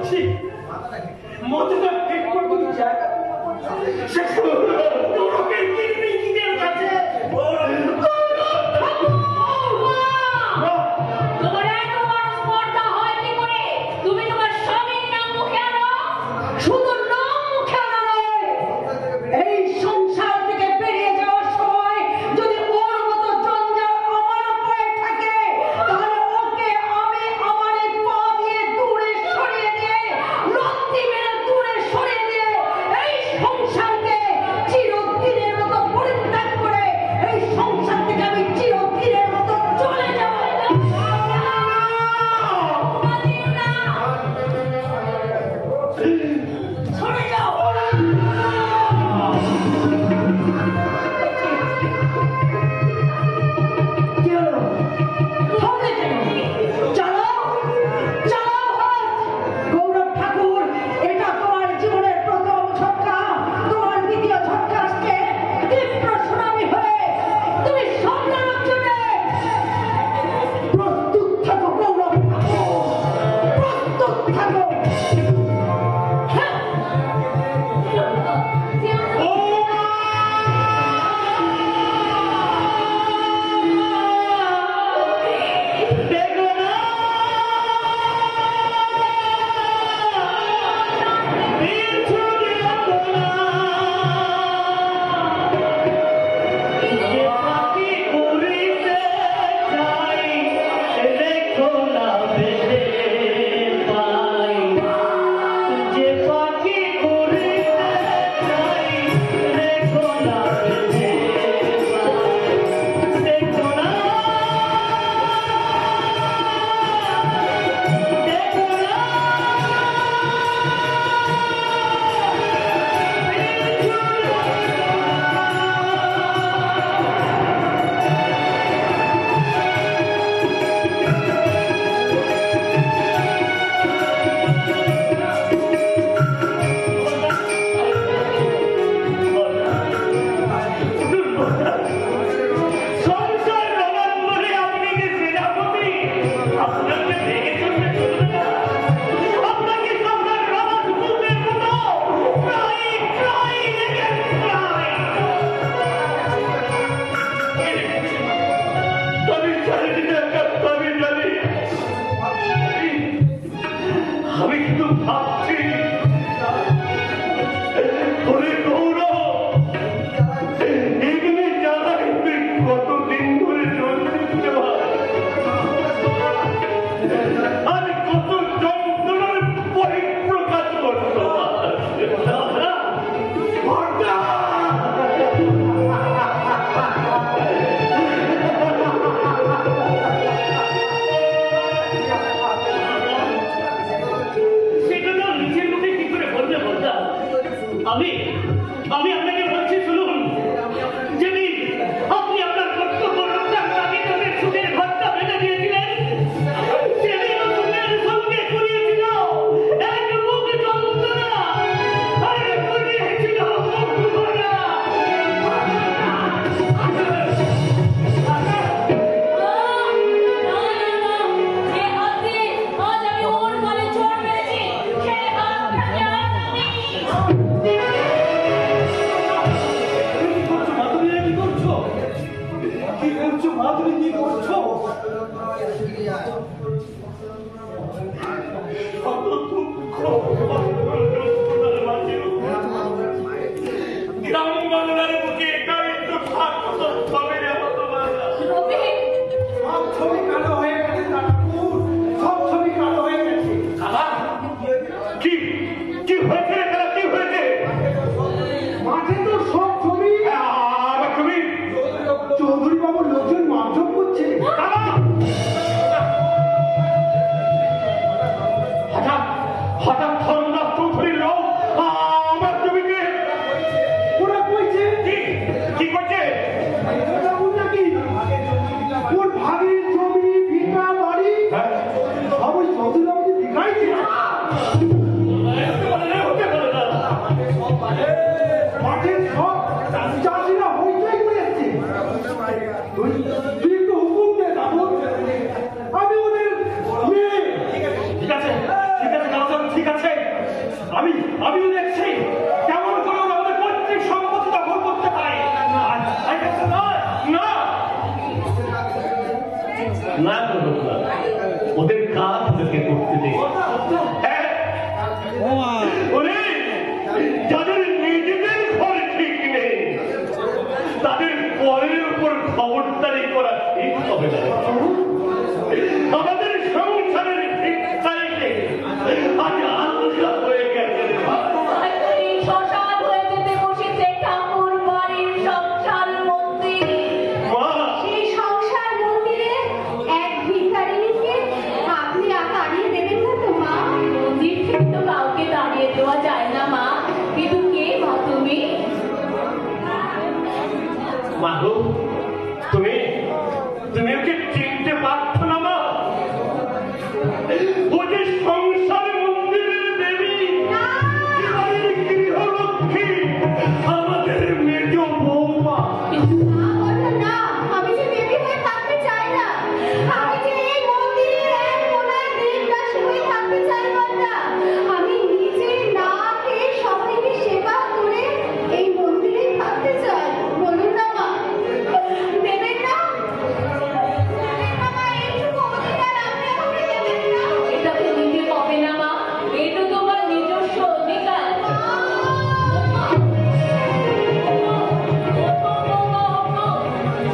করছি মধুটা পেট করতে জায়গা সে তোরকে কিডনি কিনের কাছে তোমার এত বড় স্পর্ধা হয় কি করে? তুমি তোমার স্বামীর নাম মুখে আনো, শুধু নাম মুখে আনো নয়, এই সংসার থেকে বেরিয়ে যাওয়ার সময় যদি ওর মতো জঞ্জাল আমার উপরে থাকে, তাহলে ওকে আমি আমার এই পা দিয়ে দূরে সরিয়ে দিয়ে, লত্তি মেরে দূরে সরিয়ে দিয়ে, এই সংসারকে চিরদিনের মতো পরিত্যাগ করে এই সংসার থেকে আমি চিরদিনের মতো চলে যাব। সরে যাও। কি হলো? হবে কেন? চালাও, চালাও হাত। গৌরব ঠাকুর, এটা তোমার জীবনের প্রথম ঝটকা, তোমার দ্বিতীয় ঝটকা আসছে তীব্র সুনামি হয়ে। তুমি সামলানোর জন্য প্রস্তুত থাকো গৌরব ঠাকুর, প্রস্তুত থাকো। আমি কিন্তু ভাবছি ওরে গৌরব, এগুলি যারা তুই কতদিন ধরে চলতে আর কত যন্ত্রণার বহিঃপ্রকাশ করতো। আমি আপনাকে বলছি শুনুন, যেদিন আপনি আপনার কর্তব্য রক্ষার কাজে তাদের সুখের ঘরটা বেঁধে দিয়েছিলেন, সেদিন সুখের সঙ্গে করিয়েছিল এক মুখ যন্ত্রণা, আর করিয়েছিল মুখ ভরা। মাধুরী কি করছো? গ্রাম বাংলার বুকে একাই তো হবে রে হতভাগা। সব ছবি কালো হয়ে গেছে ঠাকুর, সব ছবি কালো হয়ে গেছে। কি কি হয়েছে রে তারা, কি হয়েছে? মাঠে তো সব ছবি আমার ছবি চৌধুরী বাবুর লোকজন মারধর করছে। হঠাৎ হঠাৎ ধর্ম কাজটাকে করতে দে। ওরে, যাদের নিজেদের ঘর ঠিক নেই তাদের পরের উপর খবরদারি করা ঠিক হবে না। আমাদের সংসারের ঠিক চাইলে আজ আলগা হয়ে গেছে। শ্মশান হয়ে যেতে বসেছে ঠাকুর বাড়ির সংসার মন্দির। সেই সংসার মন্দিরে এক ভিখারিনীকে আপনি তাড়িয়ে দেবেন না তো মা? মন্দির থেকে তো কাউকে তাড়িয়ে দেওয়া যায় না মা। কিন্তু কে মা তুমি? মাগো, তুমি ওকে চিনতে পারছো না মা? ও যে সংসার মন্দিরের দেবী, গৃহলক্ষ্মী, আমাদের মেজ বৌমা। না, আমি যে দেবী হয়ে থাকতে চাই না। আমি যে এই মন্দিরের এক কোণায় দেবদাসী হয়ে থাকতে চাই না। আমি নিজে না খেয়ে সবাইকে সেবা করে এই মন্দিরে থাকতে চাই। বলুন না মা, দেবেন না? এইটুকু অধিকার আপনি আমাকে দেবেন না? এটা তো দিতে হবে না মা, এটা তোমার নিজস্ব অধিকার।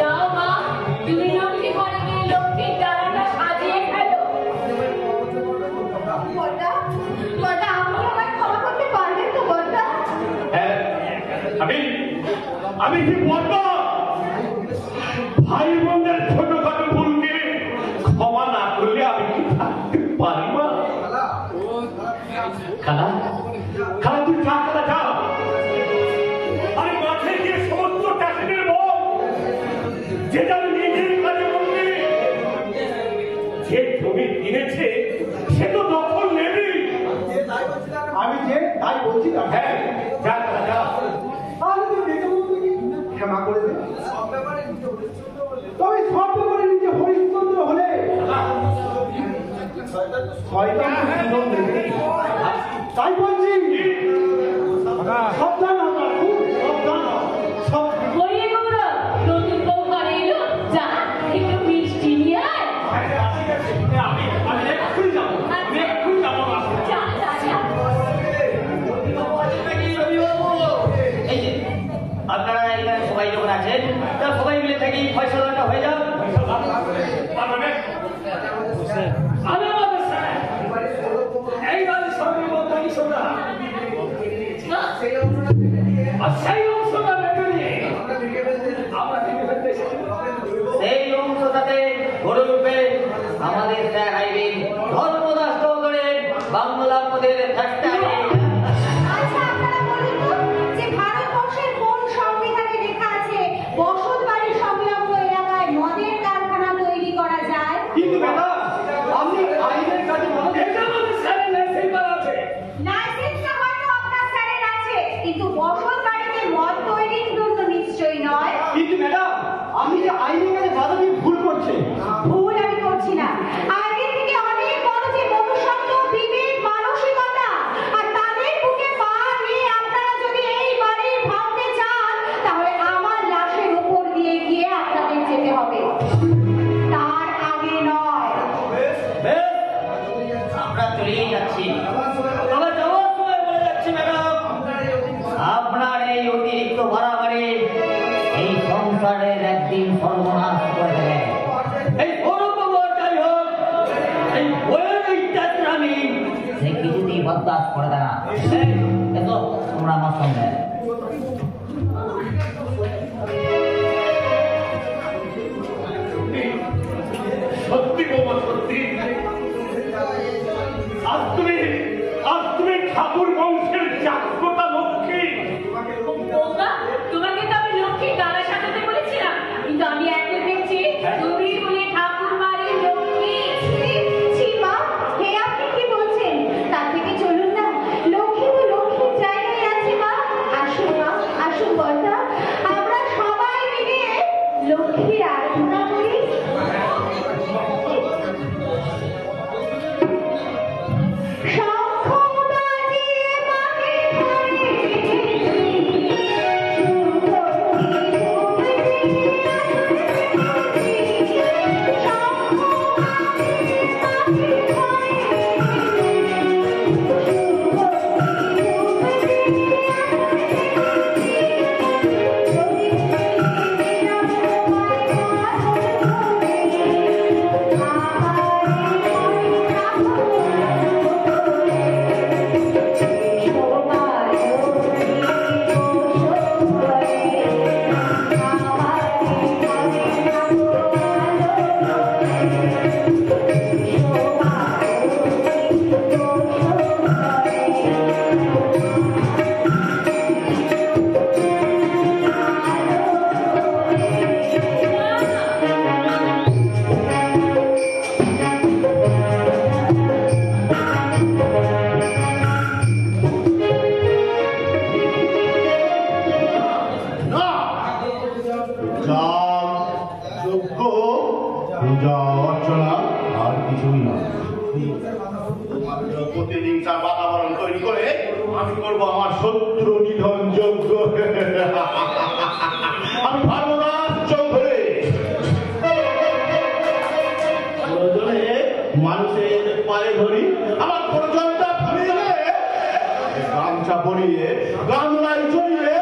যাও মা, তুমি লক্ষ্মী ঘরে গিয়ে লক্ষ্মীর ডালাটা সাজিয়ে ফেলো। বড়দা, আপনি আমায় ক্ষমা করতে পারবেন তো বড়দা? হ্যাঁ, আমি কি বলবো? ভাই বোনদের ছোটখাটো ভুলকে ক্ষমা না করলে আমি কি থাকতে পারি মা? খালা, তুই যা, খালা যা। আমি মাঠে গিয়ে সমস্ত চাষিদের বল, যে যার নিজের কাজে বলবে, যে জমি কিনেছে সে তো দখল নেবে। আমি যে তাই বলছি না। হ্যাঁ, যা খালা যা। আমি তো দেখে বলতে ক্ষমা করে দেবে। তবে সব ব্যাপারে নিজে হরিশ্চন্দ্র হলে শয়তান তো জীবন দেবে। তাই বলছি সাবধান আপনার, খুব সাবধান। বলিয়ে গোবরা, নতুন বউ ঘরে এলো, যা একটু মিষ্টি নিয়ে আয়। আমি এক্ষুনি যাবো, যা, যা, যা। এই যে আপনারা এখানে সবাই যখন আছেন, তা সবাই মিলে থেকে ফয়সলাটা হয়ে যাক। সেই অংশটাতে গড়ে উঠবে আমাদের স্যার আইরিন ধর্মদাস চৌধুরীর বাংলা পদের ফ্যাক্টরি। আচ্ছা, আপনারা বলুন তো, যে ভারতবর্ষের কোন সংবিধানে লেখা আছে বসত বাড়ির সংলগ্ন এলাকায় মদের কারখানা তৈরি করা যায়? কিন্তু ম্যাডাম, আপনি আইনের কাছে লাইসেন্সটা হয়তো আপনার স্যারের আছে, কিন্তু বসত বাড়িতে মদ তৈরির জন্য নিশ্চয়ই নয়। কিন্তু ম্যাডাম, আপনি যে আইনের কাছে বাধা দিয়ে ভুল করছেন। ভুল আমি করছি না। আইনের থেকে অনেক বড় যে মনুষ্যত্ব, বিবেক, মানসিকতা, আর তাদের বুকে পা দিয়ে আপনারা যদি এই বাড়ির ভাঙতে চান, তাহলে আমার লাশের উপর দিয়ে গিয়ে আপনাদের যেতে হবে, তার আগে নয়। বেশ, আমরা চলেই যাচ্ছি। তবে যাওয়ার সময় বলে যাচ্ছি ম্যাডাম, আপনার এই অতিরিক্ত বাড়াবাড়ি এই সংসারের একদিন সর্বনাশ করে দেবে। এই যাই হোক, এই বইয়ের এই চাকরামি সে কিছুতেই বরদাস্ত করে দেয় না। এই, এসো তোমরা আমার সঙ্গে। সত্যি বৌমা, সত্যি আজ তুমি ঠাকুর বংশের জাগ্রতা লক্ষ্মী। বৌমা, তোমাকে তো আমি লক্ষ্মীর গালা সাজাতে বলেছিলাম, কিন্তু আমি একটা দেখছি তুমি বলে ঠাকুর বাড়ির লক্ষ্মী। ছি মা, হে আপনি কি বলছেন? তার থেকে চলুন না, লক্ষ্মী তো লক্ষ্মীর জায়গায় আছে মা, আর প্রতিহিংসার বাতাবরণ তৈরি করে আমি করব আমার শত্রু নিধন যজ্ঞ। আমি ধর্মদাস চৌধুরী প্রয়োজনে মানুষের পায়ে ধরি, আমার প্রয়োজনটা ফুরিয়ে গেলে গামছা পরিয়ে গামলাই চড়িয়ে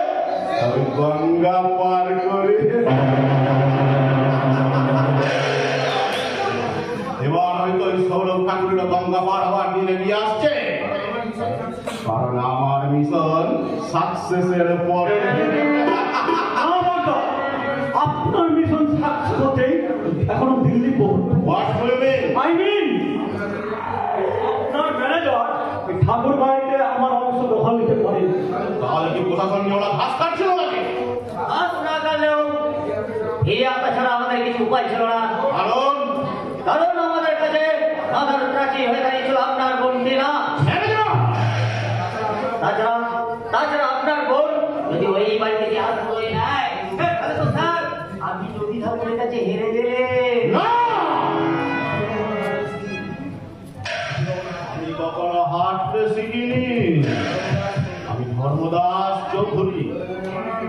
আমি গঙ্গা পার করি। এবার হয়তো এই সৌরভ ঠাকুরের গঙ্গা পার হওয়ার দিন এগিয়ে আসছে, কারণ আমার মিশন সাকসেসের পরে। আপনার মিশন সাকসেস হতেই এখনো দিল্লি পৌঁছবে। হোয়াট বলবেন? আই মিন আপনার ম্যানেজার ঠাকুর বাড়িতে আমার অংশ দখল নিতে পারে। তাহলে কি প্রশাসন নিয়ে ওরা ঘাস কাটছিল নাকি? আজ না কাটলেও ফিরে আসা ছাড়া আমাদের কিছু উপায় ছিল না। কারণ আমাদের কাছে মাথার প্রাচীর হয়ে দাঁড়িয়েছিল আপনার বোন টিনা। তাছাড়া আপনার বোন যদি ওই বাড়ি থেকে আসতে করে নেয়, তাহলে তো স্যার আপনি যদি ঠাকুরের কাছে হেরে গেলে আমি কখনো হাঁটতে শিখিনি। আমি ধর্মদাস চৌধুরী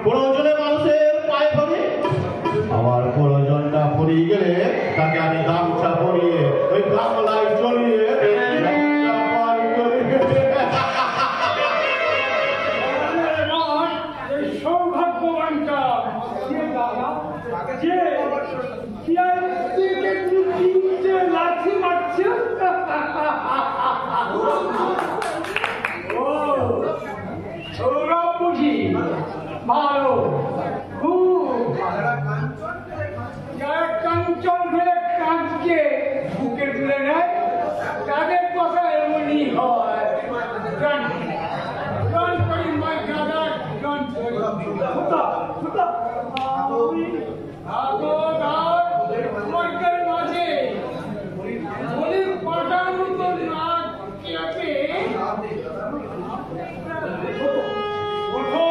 প্রয়োজনে মানুষের পায়ে ধরে, আমার প্রয়োজনটা ফুরিয়ে গেলে তাকে আমি গামছা পরিয়ে ওই গামলায় চড়িয়ে পার করে। সৌভাগ্যবানটা যে লাঠি মারছে ওরা বুঝি ভালো, খুব যারা কাঞ্চন ফেলে কাঁচকে বুকে তুলে নেয় তাদের কথা এমনই হয়। Don't worry, my brother, don't worry. তোমার মাঝে বলি পাঠানো তো না কেটে ওঠো,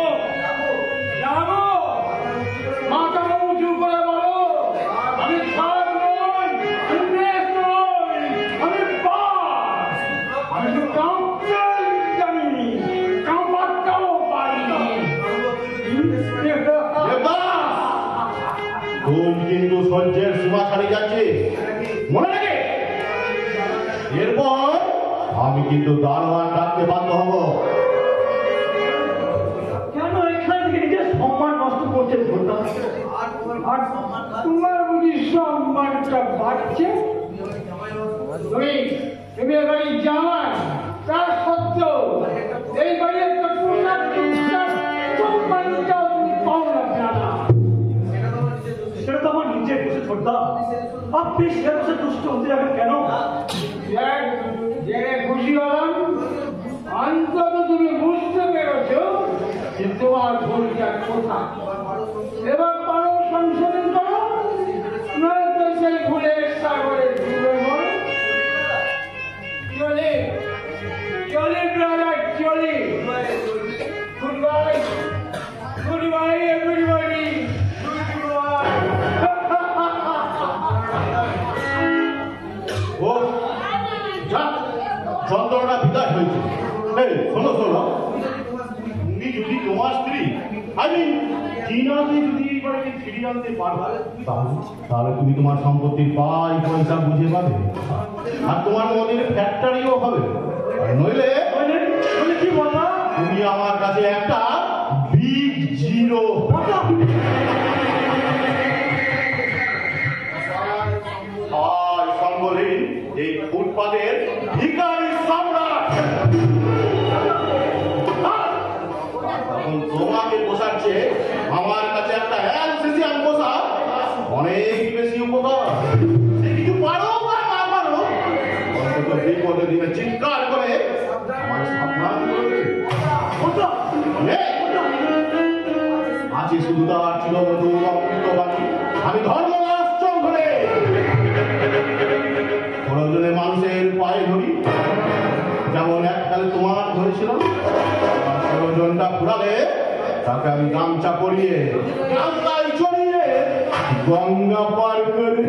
জানো মাথা উঁচু করে বলো, আমি ছাড় নই, আমি মেষ নই, আমি বাস, আমি তো কাউকে জানি, কাউকেও পারি। তুই কিন্তু সহ্যের সীমা ছাড়িয়ে যাচ্ছে, মনে রাখে। এরপর আমি কিন্তু দারোয়ান ডাকতে বাধ্য হব। কেন এখান থেকে নিজের সম্মান নষ্ট করছে? আর তোমার বুঝি সম্মানটা বাড়ছে? তুমি এবারে জামাই, তা সত্ত্বেও এই বাড়ির একটা সম্মানটাও তুমি পাও না। সেটা তো আমার নিজের বসে ছোটদা, আপনি সে বসে দুষ্ট হতে যাবেন কেন? জেনে খুশি হলাম, অন্তত তুমি বুঝতে পেরেছ যে তোমার ভুলটা কোথায়। এবার পারো সংশোধন করো, নয়তো সেই ভুলের সাগরে ডুবে মরো। চলে ব্রাদার, চলে। Good bye everybody, good bye. ও যাক, যন্ত্রণা বিদায় হয়েছে। এই শোনো শোনো, তুমি যদি তোমার স্ত্রী টিনাকে যদি এই বাড়িতে ফিরিয়ে আনতে পারো, তাহলে তুমি তোমার সম্পত্তির পাই পয়সা বুঝে পাবে, আর তোমার মদের ফ্যাক্টরিও হবে। আর নইলে কি বলবা? তুমি আমার কাছে একটা বিগ জিরো। আর সম্বলীন এই ফুটপাতের ভিখারি সম্রাট। তখন তোমাকে পোষাচ্ছে আমার কাছে একটা অ্যালসেসিয়ান পোশাক অনেক বেশি উপকার। সে কিছু পারো বা না পারো, অন্তত বিপদের দিনে চিৎকার করে আমার সাবধান করবে। আছে শুধু তার চিরবধূ অমৃতবাণী, আমি ধর্মদাস চৌধুরী। প্রয়োজনে মানুষের পায়ে ধরি, যেমন এককালে তোমার ধরেছিলাম। প্রয়োজনটা ফুরালে তাকে আমি গামছা পরিয়ে গামছায় চড়িয়ে গঙ্গা পার করে।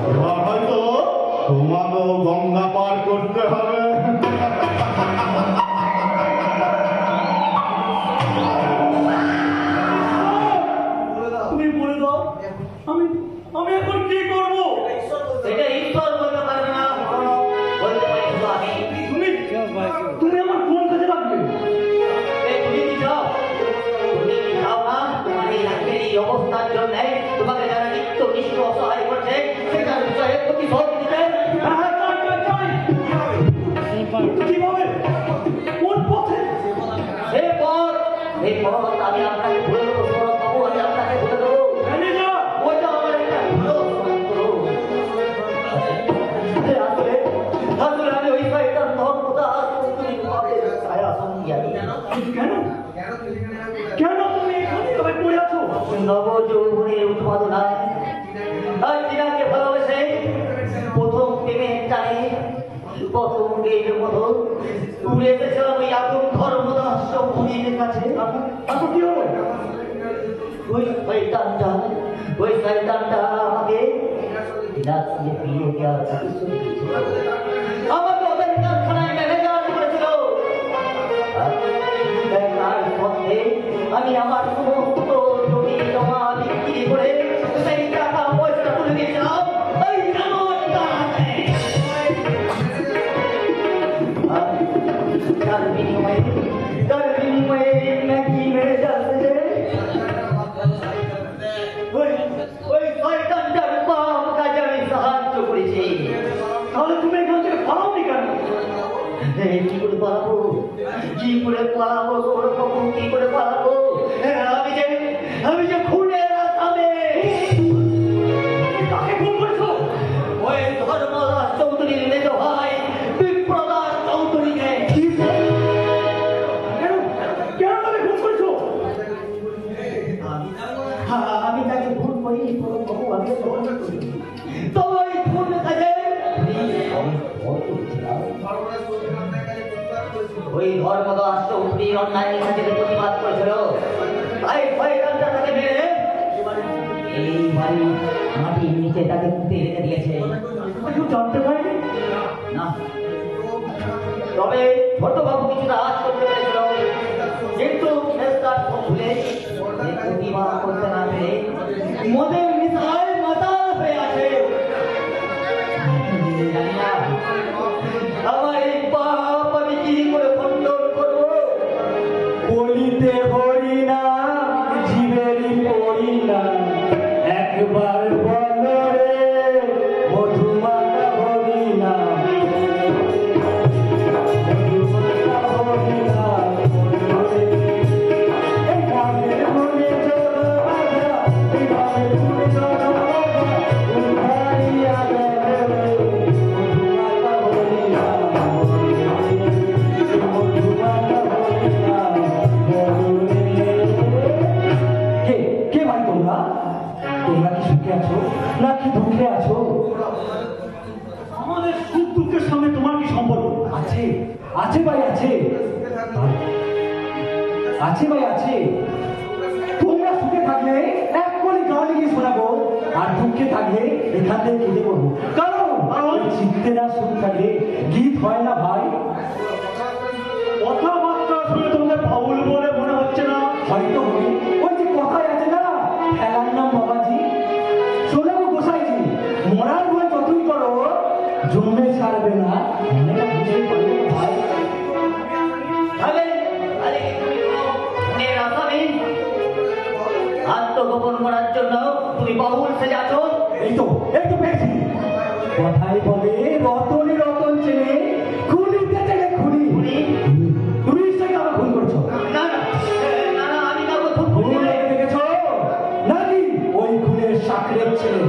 এবার হয়তো আসলে আসলে আমি ওই শয়তান ধর্মটা ছায়া সঙ্গী আমি। কেন কেন তুমি এখানে এভাবে পড়ে আছো? নব যৌবনের উন্মাদনায় আর দিনাকে ভালোবেসে প্রথম প্রেমের টানে পতঙ্গের মতো উড়ে এসেছিলাম ওই আগুন ধর্মদাস মুনির কাছে। তারপর কি হলো? ওই শয়তানটা আমাকে রাত্রে ফিরে দেওয়ার প্রতিশ্রুতি দিয়েছিল। আমাকে ওদের কারখানায় ম্যানেজার করেছিল। তার মধ্যে আমি আমার সমস্ত জমি জমা বিক্রি করে সেই টাকা পয়সা তুলে দিয়েছিলাম ওই তার বিনিময়ে নাকি ম্যানেজার ওই শয়তানটার পাপ কাজে আমি সাহায্য করেছি। তাহলে তুমি এখান থেকে পালাওনি কেন? কি করে পালাবো সৌরভবাবু, কি করে পালাবো? আমি যে খুনের আসামে। কাকে খুন করেছো? ওই ধর্মদাস চৌধুরীর মেজ ভাই বিপ্রদাস চৌধুরীকে। কেন কেন তাকে খুন করেছো? আমি তাকে ভুল করি সৌরভবাবু, আমি তবে ওই খুন কাজে ওই ধর্মদাস চৌধুরীর অন্যায় কাজের প্রতিবাদ করেছিল। তাই শয়তানটা তাকে মেরে এই বাড়ির মাটির নিচে তাকে পুঁতে রেখে দিয়েছে। কেউ জানতে পারেনি? না, তবে ছোটবাবু কিছুটা আজ করতে পেরেছিল, কিন্তু শেষকার ভুলে প্রতিবাদ করতে না পেরে মদের নেশায় মাতাল হয়ে আছে। জানি না আমার এই পাপ আমি কি করে খণ্ডন করবো। বলিতে হরি না জীবেরই পড়ি না, একবার বলো রে মধুমাতা হরি না, মধুমাতা হরি না, এই গ্রামের মনে জড়ো বাঁধা, এই গ্রামের মনে জড়ো বাঁধা, উদ্ধারিয়া গেলে মধুমাতা হরি না, মধুমাতা হরি না। কে ভাই তোমরা কি সুখে আছো নাকি দুঃখে আছো? আমাদের সুখ দুঃখের সঙ্গে তোমার কি সম্পর্ক? আছে আছে ভাই আছে, আছে ভাই আছে। তোমরা সুখে থাকলে এক করে গান গিয়ে শোনাবো, আর দুঃখে থাকলে এখান থেকে কেঁদে পড়বো। কারণ চিত্তে না সুখ থাকলে গীত হয় না ভাই। কথাবার্তা শুনে তোমাদের বাউল বলে মনে হচ্ছে না? হয়তো হবে, ওই যে কথায় আছে না, খেলার নাম বাবাজি। শোনাবো গোসাইজি, মরার ভয় যতই করো জমে ছাড়বে না, মনেটা বুঝে পারবে ভাই। আত্মগোপন করার জন্য তুমি বাউল সেজে আছো। এই তো পেয়েছি। কথাই বলে রতনে রতন চেনে, খুলিতে চেনে খুলি। তুমি নিশ্চয়ই আমার ভুল করছো। না না না না, আমি কাউকে খুব ভুল ভুলি নাই। দেখেছ নাকি ওই খুনের সাকরের ছেলে?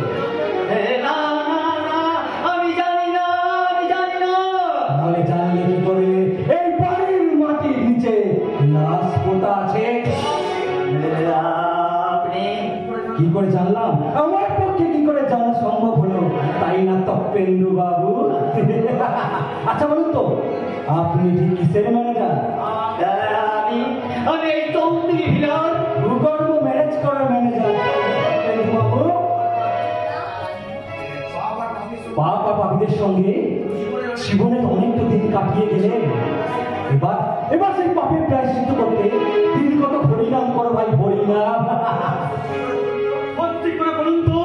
না না না, আমি জানি না, আমি জানি না। তাহলে জানলে কি করে এই বাড়ির মাটির নিচে লাশ পোতা আছে? আপনি কি করে জানলাম? আমার পক্ষে কি করে জানা সম্ভব হলো, তাই না তপেন্দু বাবু? আচ্ছা বলুন তো, আপনি ঠিক কিসের ম্যানেজার? আমি এই চৌধুরী ভিলার ভূগর্ভ ম্যারেজ করার ম্যানেজার তপেন্দু বাবু। পাপ আর পাপীদের সঙ্গে জীবনে অনেকটা দিন কাটিয়ে গেলেন। এবার সেই পাপের প্রায়শ্চিত্ত করতে দিন কত হরিনাম করো ভাই, হরিনাম। সত্যি করে বলুন তো,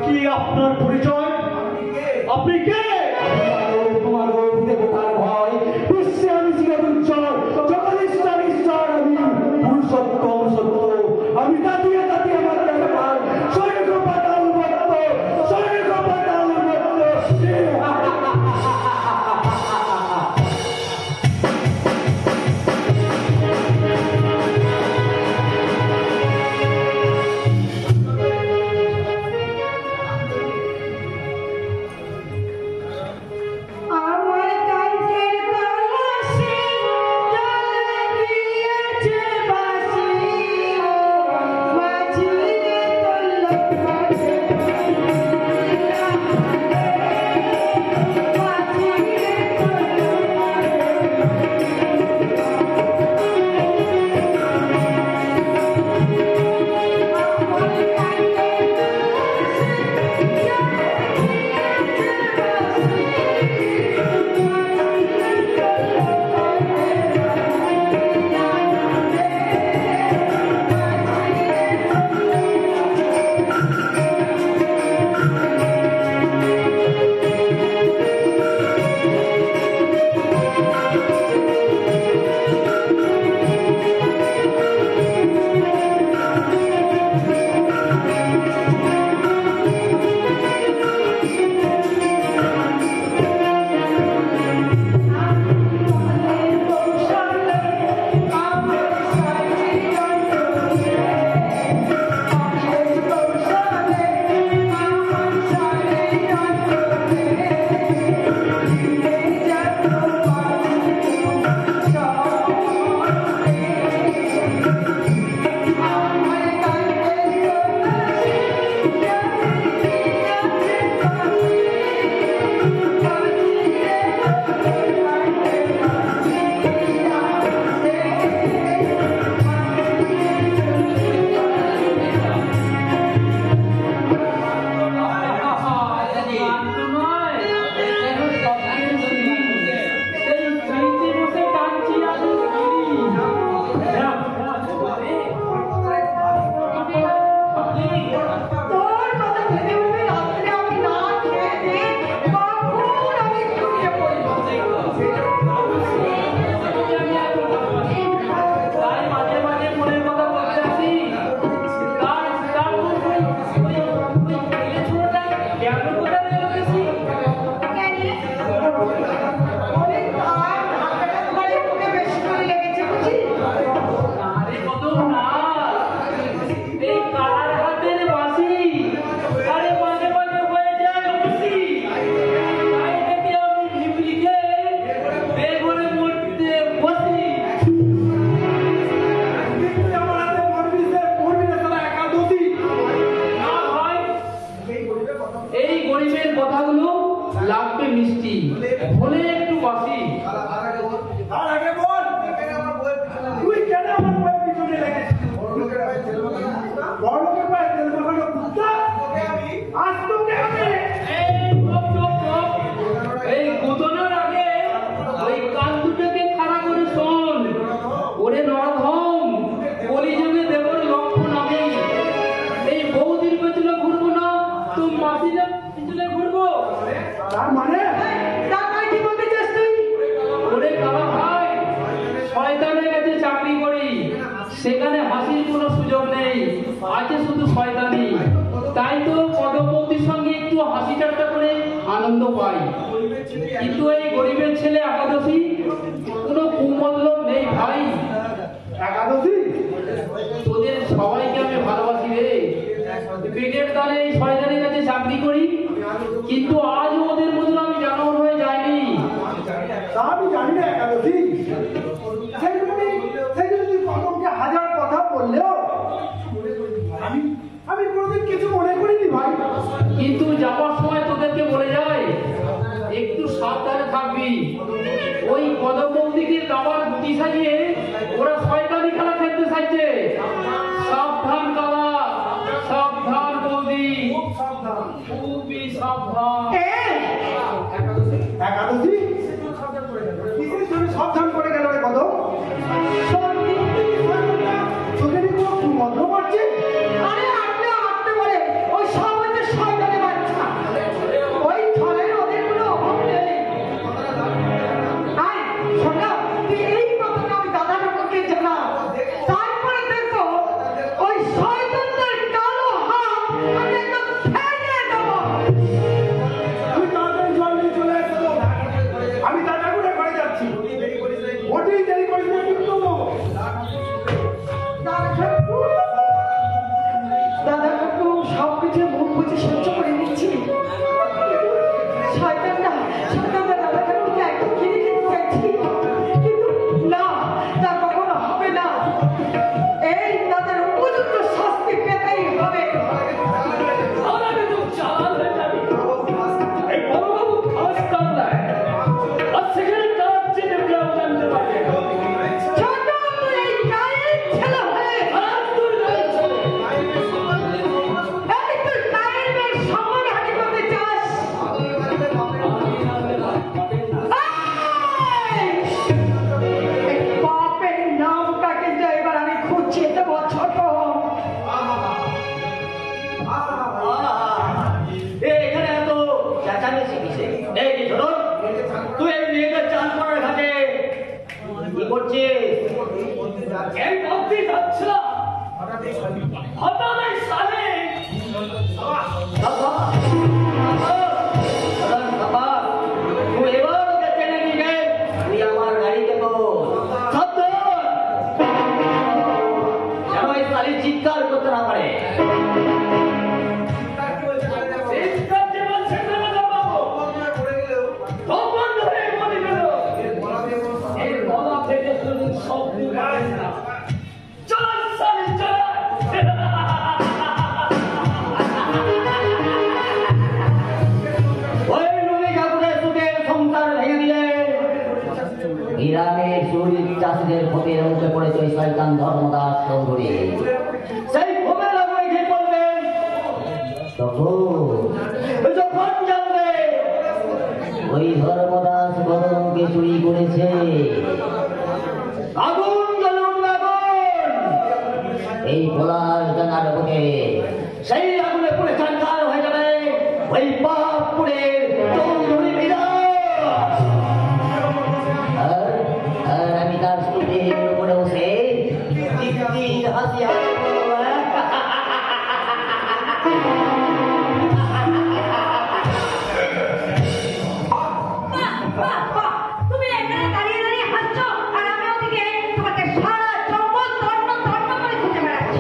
কি আপনার পরিচয়? আপনি কে? তোমার দেবতার ভয়, বিশ্বে আমি চিরদুজ্জ্বল, জগদীশ্বর ঈশ্বর আমি, পুরুষোত্তম সত্য, আমি দাঁতিয়ে দাঁতিয়ে আমার ব্যাপার, স্বর্গ পাতাল বত্ত, স্বর্গ পাতাল বত্ত। কথাগুলো লাগবে মিষ্টি, হলে একটু বাসি। তার আগে বল, তুই কেন আমার বউয়ের পিছনে লেগেছিস? বড়লোকের পায়ে তেল মাখানো কুত্তা, আজ তোকে আমি এই গোদনার আগে ওই কান দুটোকে খাড়া করে শোন। ওরে নরধম, কলিযুগে দেবর লক্ষণ আমি। এই বৌদির পেছনে ঘুরবো না তো মাসিদের পিছনে ঘুরবো। তার মানে দাদা কি বলতে চাস তুই? ওরে কালা ভাই, শয়তানের কাছে চাকরি করি, সেখানে হাসির কোনো সুযোগ নেই, আছে শুধু শয়তানি। তাই তো পদবৌদির সঙ্গে একটু হাসি ঠাট্টা করে আনন্দ পাই। কিন্তু এই গরিবের ছেলে একাদশী কোনো কুমূল্য নেই ভাই। একাদশী তোদের সবাইকে আমি ভালোবাসি রে। পেটের দানে এই শয়তানের কাছে চাকরি করি, কিন্তু আজও ওদের মতন আমি জানোয়ার হয়ে যাইনি। তা আমি জানি না একাদশী। সেই জন্য তুই কদমকে হাজার কথা বললেও আমি কোনোদিন কিছু মনে করিনি ভাই। কিন্তু যাওয়ার সময় তোদেরকে বলে যায় একটু সাবধানে থাকবি। ওই পদবৌদিকে দাবার গুটি সাজিয়ে ওরা শয়তানি খেলা খেলতে চাইছে। সাবধান কালা, সাবধান বৌদি, খুবই সাবধান। একাদশী কিসের জন্য সাবধান করে গেল রে কদম? তোদের কোনো কুমন্ত্র মারছে? আরে আটতে বলে ওই সব হচ্ছে শয়তানের বাচ্চা। ওই ছলের ওদের কোনো অভাব নেই। আয় শোনা, তুই এই কথাটা ওই দাদার মুখে জানা, তারপরে দেখো ওই শয়তানদের কালো হাত আমি একদম ভেঙে দেবো। তুই তাড়াতাড়ি জল নিয়ে চলে আয় কদম। আমি দাদা করে ঘরে যাচ্ছি। ওটাই দেরি করিস না কিন্তু। দাদা কাকু সব কিছু মুখ বুঝে সহ্য করে নিচ্ছি। শয়তানরা দাদা কাকুকে একদম কিনে খেতে চাইছি, কিন্তু না, তা কখনো হবে না। এই দাদার উপযুক্ত শাস্তি পেতেই হবে। আমি তো চাল হয়ে যাবি। এই বড়বাবু খাস কামলায় আর সেখানে কাজ চেনে কেউ জানতে পারবে না। ছোট তুই এই গায়ের ছেলে হয়ে আর তোর গায়ে ছেলে। এই তুই গায়ের মেয়ের সামনে হাঁটি করতে চাস? এই বাপের নামটা কিন্তু এবার আমি খুঁজিয়ে দেবো ছোট। এখানে এত চেঁচামেচি কিসে? এই যে ধরুন, তুই এই মেয়েদের চান করার ঘাটে কি করছিস? এই পথে যাচ্ছিলাম, হঠাৎ এই সালে তুই এবার ওকে টেনে নিয়ে গে, তুই আমার গাড়িতে যেন এই শালি চিৎকার করতে না পারে। চিৎকার যেমন সেখানে যাবো, তখন ধরে বলে গেল এই গলা থেকে শুধু শব্দ গায় না। চল সালি চল। ওই নবী ঠাকুরের সুখের সংসার ভেঙে দিলে গ্রামের চুরি চাষিদের ক্ষতির মুখে পড়েছে ওই শয়তান ধর্মদাস চৌধুরী। সেই ক্ষোভের আগুনে ঠিক করবেন যখন জানবে ওই ধর্মদাস কদমকে চুরি করেছে, আগুন জ্বলে উঠবে আগুন এই পলাশ ডাঙার বুকে। সেই আগুনে পুড়ে ছারখার হয়ে যাবে ওই পাপপুরের চৌধুরী বিরাট। আর আমি তার স্তুতির উপরে বসে তৃপ্তির হাসি হাসবো। বাহ, বাহ, তুমি এখানে দাঁড়িয়ে দাঁড়িয়ে হাসছো আর আমি ওদিকে তোমাকে সারা জঙ্গল তন্ন তন্ন করে খুঁজে বেড়াচ্ছি।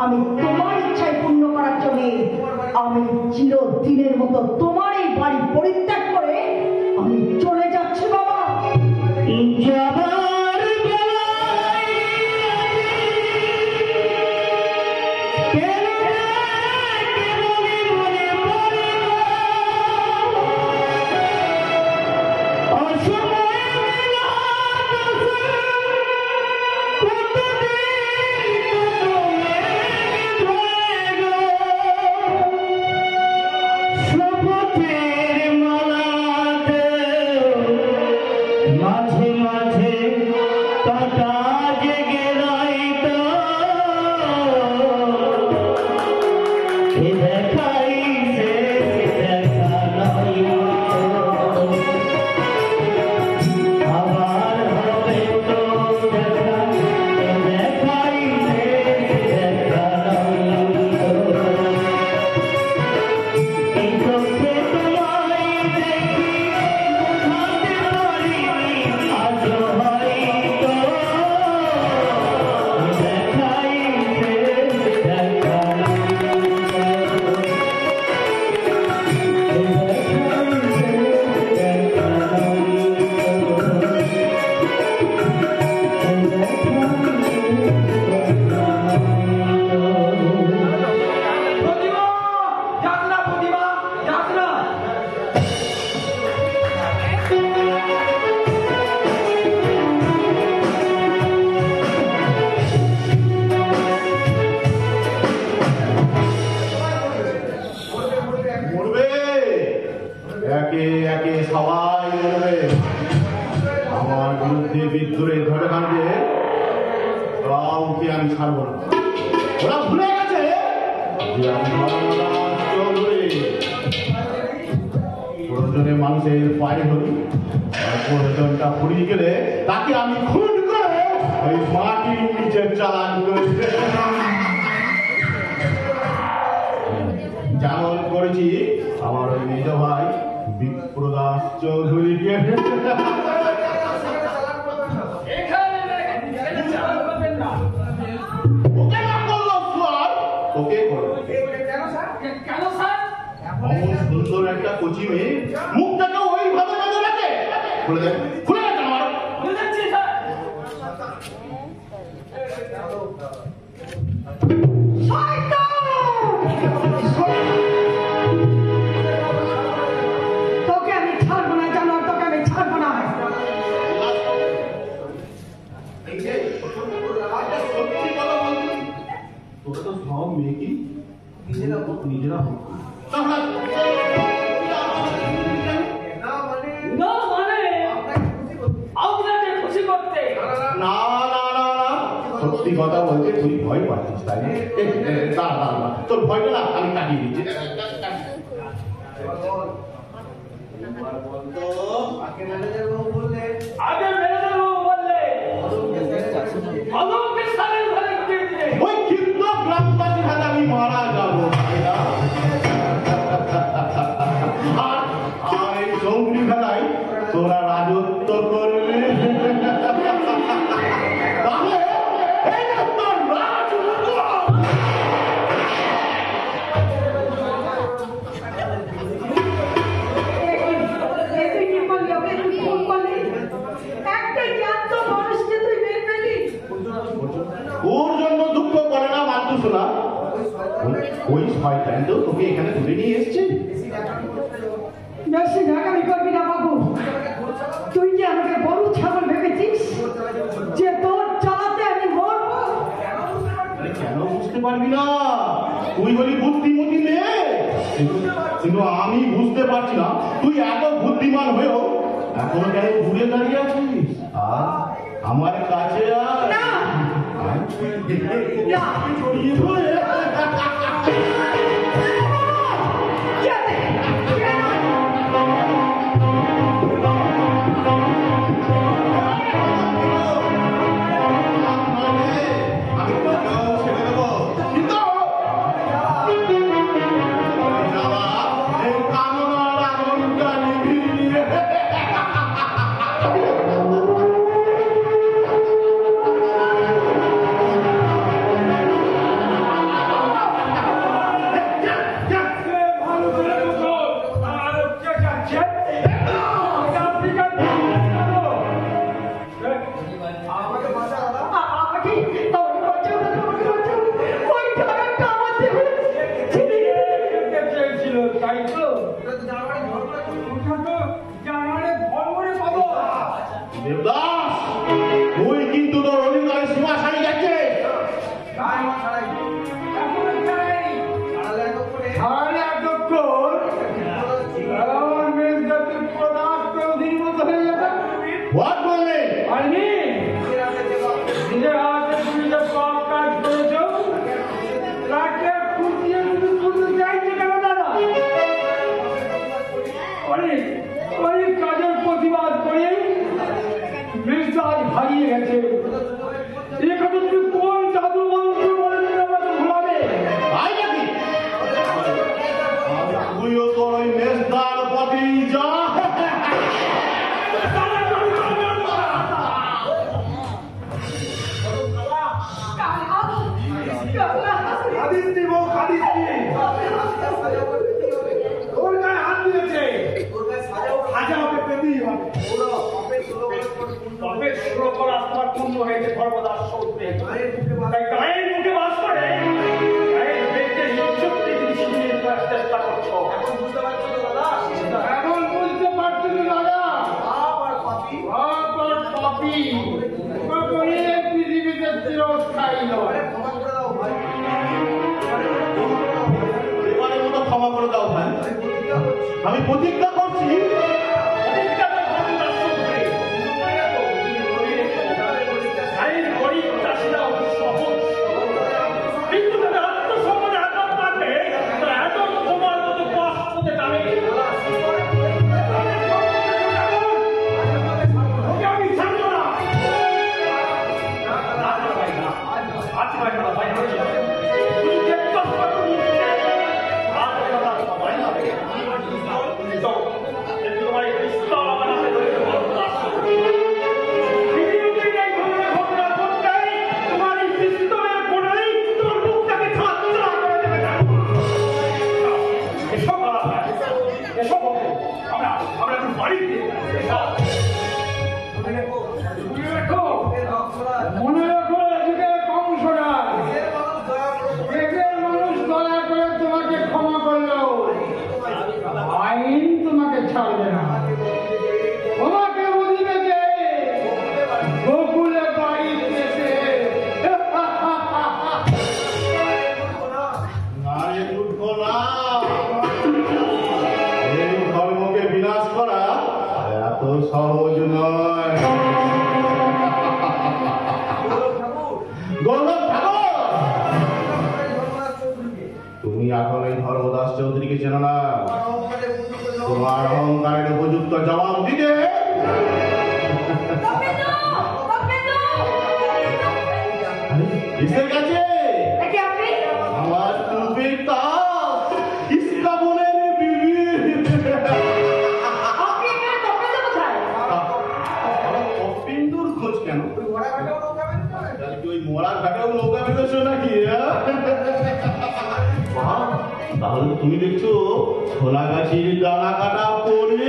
আমি তোমার ইচ্ছায় পূর্ণ করার জন্য আমি চিরদিনের মতো তোমার এই বাড়ি পরিত্যাগ করে আমি চলে যাচ্ছি বাবা। মাঝে মাঝে আমার বিরুদ্ধে বিদ্রোহে ধরে কাঁদবে কাউকে আমি ছাড়ব না। ওরা ভুলে গেছে যে আমি ধর্মদাস চৌধুরী। প্রয়োজনে মানুষের পায়ে ধরি, আর প্রয়োজনটা ফুরিয়ে গেলে তাকে আমি খুন করে ওই মাটির নিচে চালান করে যেমন করেছি আমার ওই নিজ ভাই বিপ্রদাস চৌধুরীকে। ওকে না করলো স্যার, ওকে করলো কেন স্যার? অমন সুন্দর একটা কচি মেয়ে মুখটাকে ওইভাবে বেঁধে রাখে। খুলে দেন, খুলে দেন আমার। বুঝে যাচ্ছি স্যার। তোকে আমি ছাড়বো না, জানো, তোকে আমি ছাড়বো না। এই যে, সত্যি কথা বলছি, তোরা তো সব মেয়েকে নিজেরা হোক। না মানে আপনাকে খুশি করতে। না না না না, সত্যি কথা বলতে তুই ভয় পাচ্ছিস তাই না? দাঁড়া দাঁড়া দাঁড়া, তোর ভয়টা না আমি কাটিয়ে দিচ্ছি। আগে ম্যানেজার বাবু বললে অলৌকিক স্থানের ঘরে ঢুকিয়ে দিলে। ওই কিন্তু গ্রামবাসীর হাতে আমি মারা যাবো তাই না? আর এই চৌধুরী খেলায় তোরা রাজত্ব করবি। তাহলে এই যে তোর রাজত্ব। তুই কি করলি? ওকে তুই ফোন করলি? একটা জ্ঞাত মানুষকে তুই বের পেলি? ওর জন্য দুঃখ করে না মানতু শোনা। ওই শয়তান তো তোকে এখানে তুলে নিয়ে এসছে। বেশি ঢাকামি করবি না বাবু। তুই কি আমাকে গরু ছাগল ভেবেছিস যে তোর চালাতে আমি মরবো? আরে কেন বুঝতে পারবি না? তুই হলি বুদ্ধিমতী মেয়ে, কিন্তু আমি বুঝতে পারছি না তুই এত বুদ্ধিমান হয়েও এখনো কেন ঘুরে দাঁড়িয়ে আছিস। আর আমার কাছে আয়। না। আয়। না। জড়িয়ে ধরে। যেতে। আমি তোকেও ছেড়ে দেবো, কিন্তু যাওয়া এই কামনার আগুনটা নিভিয়ে ভালো করে বুঝো আর কে যাচ্ছে আপনি আমাকে বাঁচাও। আমাকে বাঁচাও। ওই টাকাটা আমার দেবে। চেয়েছিল তাই তো জানালে ভরভরে পাবো। দেবদাস, তুই কিন্তু তোর অধিকারের সীমা ছাড়িয়ে যাচ্ছে। এখন চাই আর এতক্ষণ আমার মেয়ে যাতে প্রদাস চৌধুরীর মতো হয়ে যাবে। হোয়াট বললে? আইনি নিজের হাতে তুমি যে সব কাজ করেছ তাকে খুঁজিয়ে তুমি শুনতে চাইছে কেন দাদা? অনেক অনেক কাজের প্রতিবাদ করে মেজাজ হারিয়ে গেছে। এখানে তুমি কোন জাদু মন্ত্র বলে তুমি আমাকে ভুলাবে? তাই নাকি? তুইও তোর ওই মেজদার পথেই যা। আদিত্য বউ আদিত্য ওর গায়ে হাত দিয়েছে। সাজা ওকে পেতেই হবে। তবে শুরু করা তোমার পূর্ণ হয়েছে ধর্মদাস চৌধুরী। তাই গায়ের মুখে বাস করে গায়ের ব্যক্তির শক্তি তুমি শিখিয়ে দেওয়ার চেষ্টা করছো। এখন বুঝতে পারছি না দাদা। পাপ আর পাপী কখনোই এই পৃথিবীতে চিরস্থায়ী নয়। এবারের মতো ক্ষমা করে দাও ভাই, আমি প্রতিজ্ঞা করছি অধিকতর ধর্মদাস চৌধুরী ওই মরা ঘাটেও নৌকা বেঁধেছো নাকি? তাহলে তুমি দেখছো ছোলা গাছির ডানা কাটা পড়ে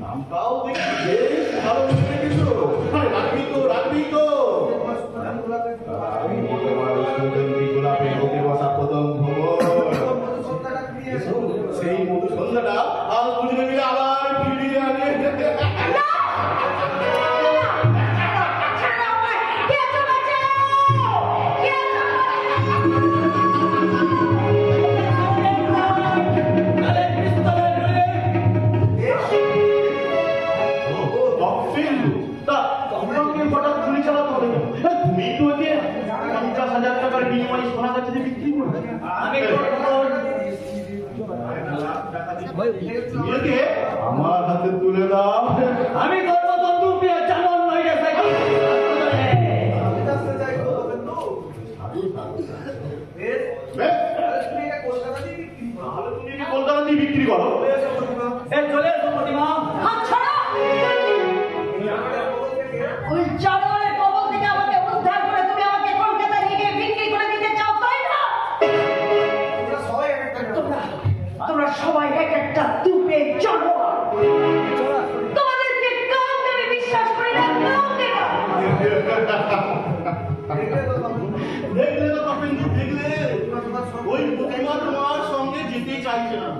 নামটাও দেখি বেশ ভালো লেগেছো। রাখবি তো রাখবি তো গোলাপের লোকে বসা প্রথম সেই মধু সন্ধ্যাটা আজ দুজনে মিলে আবার ফিরিয়ে আনে। আমার হাতে তুলে দাও। আমি করবো বন্ধু চালন নইলে কলকাতা দিয়ে বিক্রি করো। চলে এসো প্রতিমা। ওই জানোয়ারের কবল থেকে আমাকে উদ্ধার করে তুমি আমাকে কলকাতায় নিয়ে গিয়ে বিক্রি করে দিতে চাও, তাই না? তোমরা সবাই এক একটা দুপে জানোয়ার। তোমাদেরকে কাউকে আমি বিশ্বাস করি না, কাউকে না। দেখলে তো তপেন্দু, দেখলে ওই প্রতিমা তোমার সঙ্গে যেতে চাইছে না,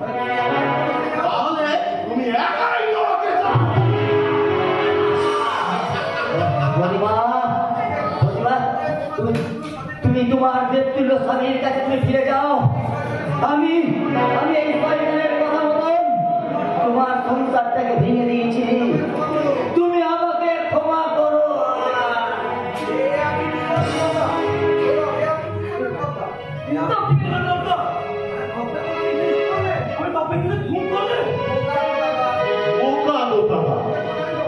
তাহলে তুমি একাই ওকে যাও। প্রতিমা, প্রতিমা, তুমি তোমার দেবতুল্য স্বামীর কাছে তুমি ফিরে যাও। আমি এই শয়তানের কথা মতন তোমার সংসারটাকে ভেঙে দিয়েছি। তুমি আমাকে ক্ষমা করো। বোকা বোকা,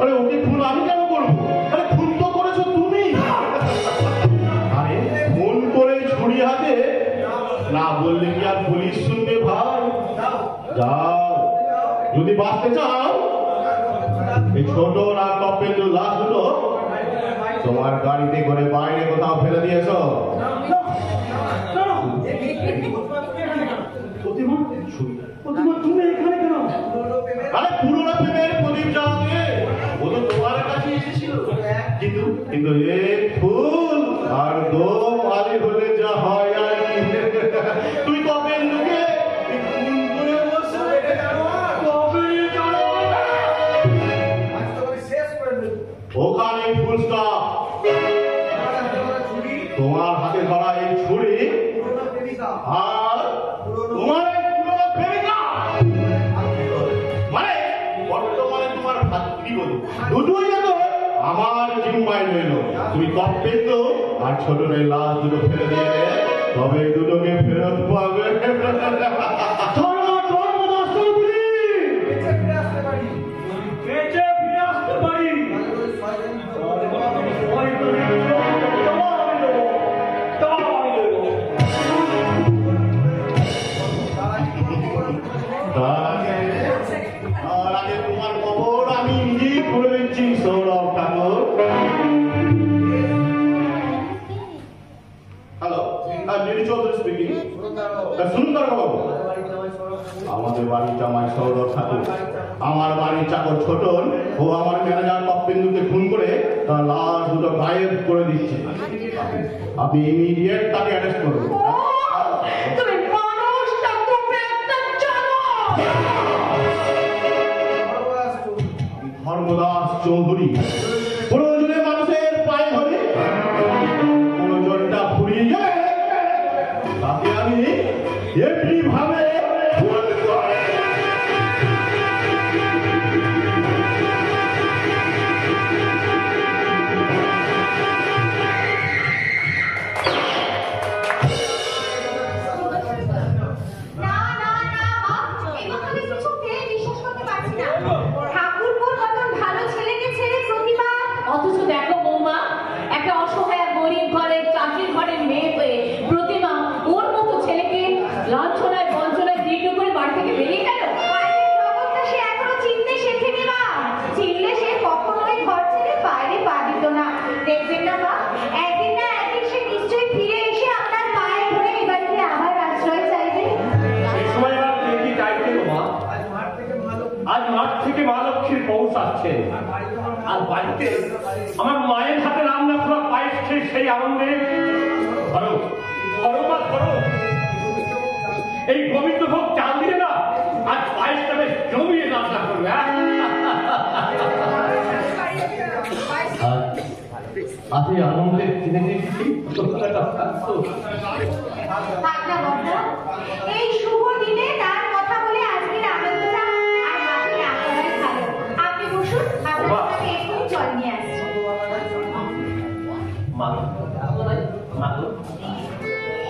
আরে ওকে খুন আমি কেন করবো? আরে খুন তো করেছো তুমি। আরে ফোন করে ছুরি হাতে না বললে কি আর পুলিশ শুনবে ভাই? যাও, যদি বাঁচতে চাও এই ছোট না তপেন্দু লাশ দুটো তোমার গাড়িতে করে বাইরে কোথাও ফেলে দিয়েছো। তুমি এখানে কেন? আরে পুরোনো প্রেমের প্রদীপ জ্বালাতে ও তো তোমার কাছে এসেছিল, কিন্তু এক ফুল আর দো মালি হলে যা হয় আর কি। তুই তপেন্দুকে খুন করে বসে ওখানে ফুল স্টপ। তোমার হাতে ধরা এই ছুরি আর তোমার এই পুরোনো প্রেমিকা, মানে বর্তমানে তোমার ভাতৃ বলি দুটোই যেন আমার জিম্মায় রইল। তুমি তপেন্দু আর ছোট এই লাশ দুটো ফেলে দিয়ে তবে এই দুটোকে ফেরত পাবে। আর আগে তোমার খবর আমি নিজেই করে দিচ্ছি সৌরভ ঠাকুর। হ্যালো, দিদি চৌধুরী স্পিকিং। সুন্দর বাবু, আমাদের বাড়ির জামাই সৌরভ ঠাকুর, আমার বাড়ির চাকর ছোটন ও আমার ম্যানেজার তপেন্দুকে খুন করে তার লাশ দুটো গায়েব করে দিচ্ছে। আপনি ইমিডিয়েট তাকে অ্যারেস্ট করুন। তুমি মানুষ না, তুমি একটা জানোয়ার। ধর্মদাস চৌধুরী প্রয়োজনে মানুষের পায়ে ধরে প্রয়োজনটা ফুরিয়ে যায় তাকে আমি এমনি ভাবে ঠাকুরপুর মতন ভালো ছেলেকে ছেড়ে প্রতিমা মাঠ থেকে মা লক্ষ্মীর পৌঁছাচ্ছে, আর বাড়িতে আমার মায়ের হাতে রান্না করা পায়েস খেয়ে সেই আনন্দে ধরো ধরো মা ধরো, এই গোবিন্দভোগ চাল দিয়ে না আজ পায়েসটা বেশ জমিয়ে রান্না করবে। আমি আনন্দের দিনে এই শুভ দিনে তার কথা বলে আজকের আনন্দটা আর বাকি আপনারাই ভালো। আপনি বসুন, আপনাকে এক্ষুনি জল নিয়ে আসছি।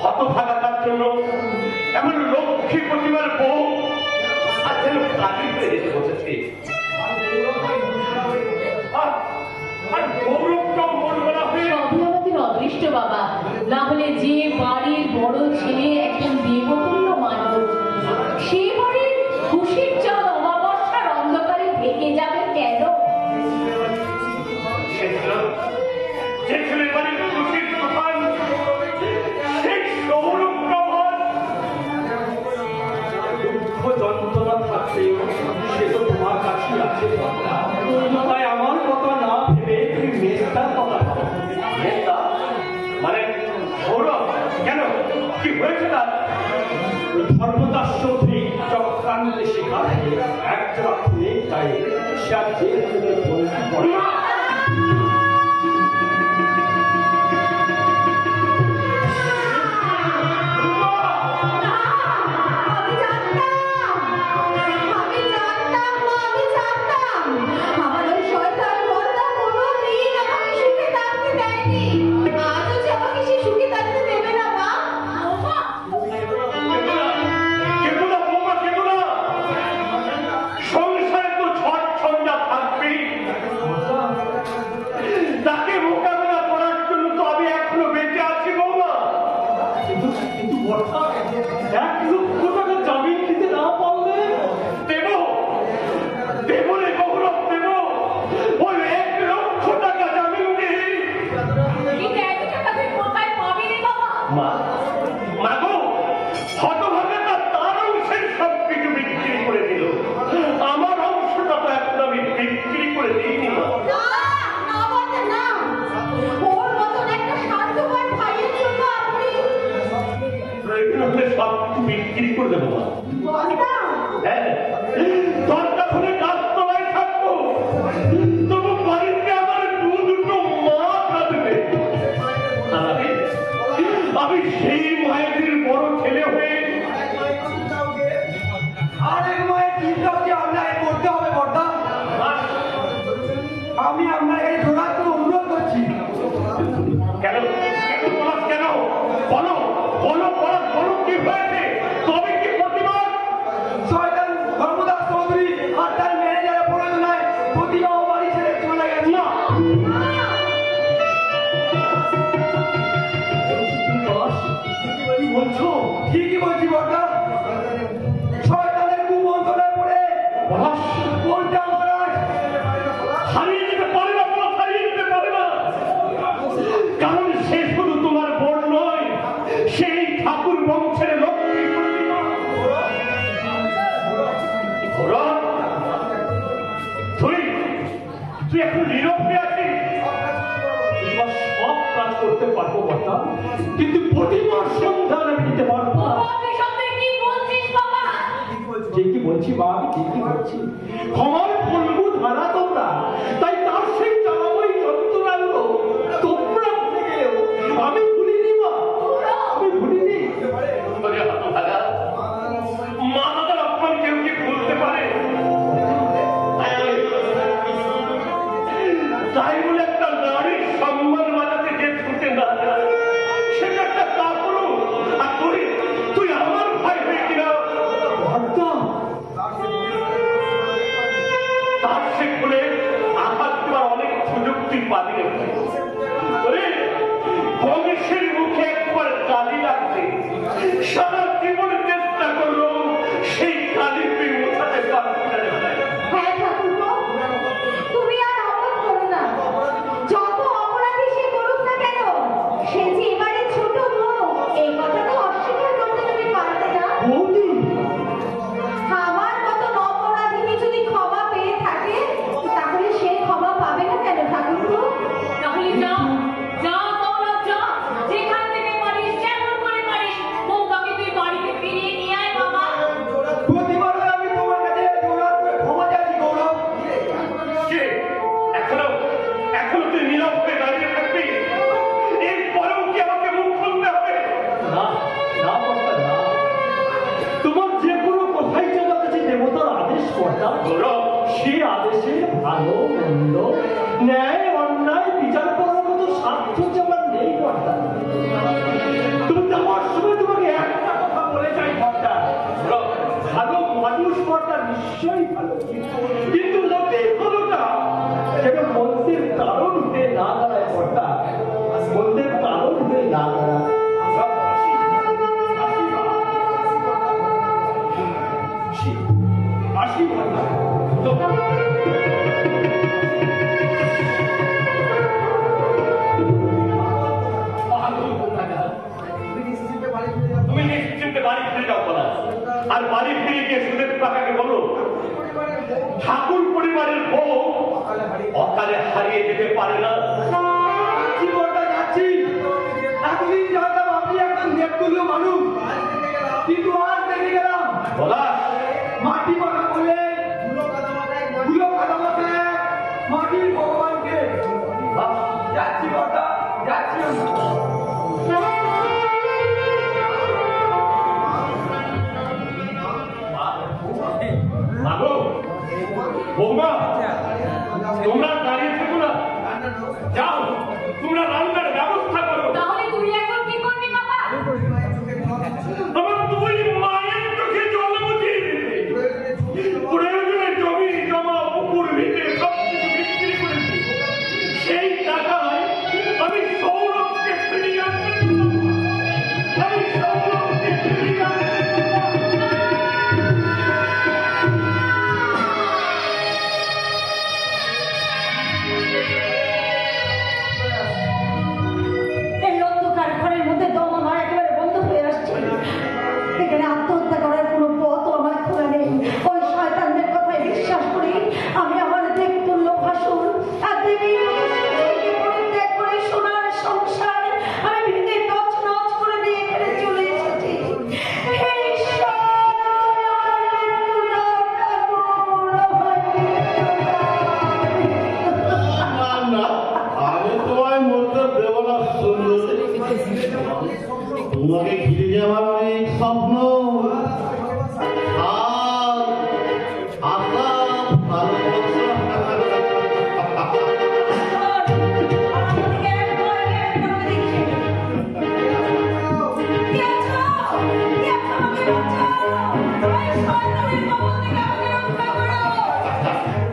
হতভাগার জন্য এমন লক্ষ্মী প্রতিমার বউ আর যেন কাজে করে যেতে বসেছে, আর গৌরবটাও মন বলা হয়ে সবই আমাদের অদৃষ্ট বাবা, না হলে যে বাড়ির বড় ছেলে একজন দেবতুল্য মানব, সে বাড়ির খুশির চাঁদ অমাবস্যার অন্ধকারে ঢেকে যাবে কেন? যে ছেলের বাড়ির খুশির দোকান সেই সৌরভ্রমণ দুঃখ যন্ত্রণা থাকলেও সে তো তোমার কাছেই আছে। তাই আমার কথা না ভেবে তুমি মেয়েটার কথা ভাবো। মেয়েটা মানে সৌরভ, কেন কি হয়েছে তার? ধর্মদাস চৌধুরী চক্রান্তে শেখা একটা মেয়ে চাই সে আর যে বলতে না। কিন্তু প্রতিমার সন্ধান আমি দিতে পারবো না। ঠিকই বলছি বা আমি ঠিকই বলছি, ক্ষমার ফলগু ধারা তোমরা, তাই তার সেই জ্বালাময়ী যন্ত্রণাগুলো তোমরা ভুলে গেলেও আমি ভুলিনি মা, আমি ভুলিনি। মা দাদার অপমান কেউ কি ভুলতে পারে? তাই বলে একটা নারীর সম্মান বাজাতে যে ছুটে না যায় সেটা একটা কাপড়। আর তুই আমার ভাই হয়ে কিনা তার সে খুলে আঘাত দেওয়ার অনেক সুযোগ তুই পাবি রে। বংশের মুখে একবার কালি লাগতে সারা জীবন চেষ্টা করলো, সেই কালি তুই মোছাতে পারবি না। হ্যাঁ ঠাকুরপো, তুমি আর অমত করো না। যত অপরাধী সে করুক না কেন, সে যে এবারে ছোট বউ, এই কথা তো অস্বীকার করতে তুমি পারবে না। আমার মতন অপরাধীকে যদি ক্ষমা ভালো মন্দ ন্যায় অন্যায় বিচার করার মতো সাধ্য যে আমার নেই কর্তা। তুমি যাওয়ার সময় তোমাকে একটা কথা বলে যাই কর্তা, ভালো মানুষ কর্তা নিশ্চয়ই ভালো, কিন্তু লোকের ভালোটা যেন মন্দের কারণ হয়ে না দাঁড়ায় কর্তা, মন্দের কারণ হয়ে না দাঁড়ায়। তুমি নিশ্চিন্তে বাড়ি ফিরে যাও বলা, আর বাড়ি ফিরে গিয়ে সুদেব কাকাকে বলো ঠাকুর পরিবারের বউ অকালে হারিয়ে যেতে পারে না। জীবনটা যাচ্ছি, এতদিন জানতাম আপনি একজন দেবতুল্য মানুষ, কিন্তু আজ দেখে গেলাম বলা মাটি মাখা বলে ধুলো কাদা মাথায় মাটির ভগবানকে। যাচ্ছি কর্তা, যাচ্ছি। মাগো বৌমা, তোমরা দাঁড়িয়ে থেকো না, যাও তোমরা রান্নার ব্যবস্থা করো। তাহলে তুমি এখন কি করবি বাবা? আমার দুই মায়ের চোখে জল মুছিয়ে দিতে, প্রয়োজনে জমি জমা পুকুর ভিটে সব কিছু বিক্রি করেছি, সেই টাকায় আমি সৌরভকে ফিরিয়ে আনতে আমি সৌরভকে ফিরিয়ে আনতে এই অন্ধকার ঘরের মধ্যে দম আমার একেবারে বন্ধ হয়ে আসছে। এখানে আত্মহত্যা করার কোনো পথও আমার খোলা নেই। ওই শয়তানদের কথায় বিশ্বাস করি আমি আমার দেবতুল্য ভাসুর আর দেবীর পরিত্যাগ করে সোনার সংসার আমি ভেঙে তছনছ করে দিয়ে এখানে চলে এসেছি। হে ঈশ্বর, না, আমি তোমায় মরতে দেব না সুন্দরী। তোমাকে ঘিরে যাওয়ার অনেক স্বপ্ন, আশা, ভালোবাসা।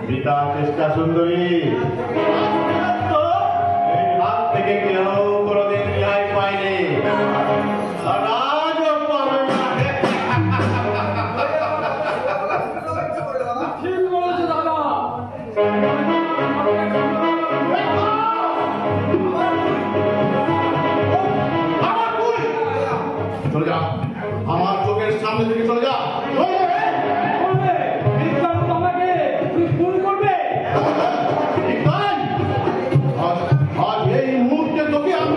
পিতা চেষ্টা সুন্দরী, এই হাত থেকে কেউ কোনোদিন ন্যায় পায়নি, আর আজও পাবে না। ঠিক বলেছো দাদা। আমার তুই চলে যা, আমার চোখের সামনে থেকে চলে যা। করবে বিজ্ঞান তোমাকে তুমি খুন করবে। ঠিক তাই, আজ এই মুহূর্তে তোকে আমি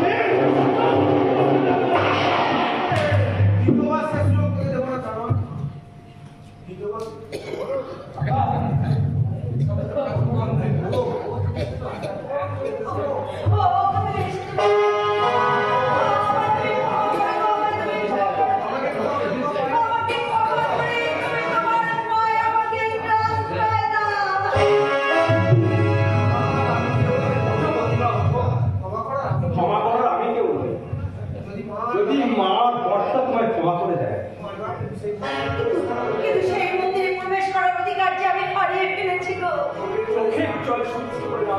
ক্ষমা করার আমি কেউ নই, যদি মা বর্ষা তোমায় ক্ষমা করে দেয়। কিন্তু সেই মন্দিরে প্রবেশ করার অধিকার যে আমি হারিয়ে ফেলেছি গো। চোখের জল সহ্য করে না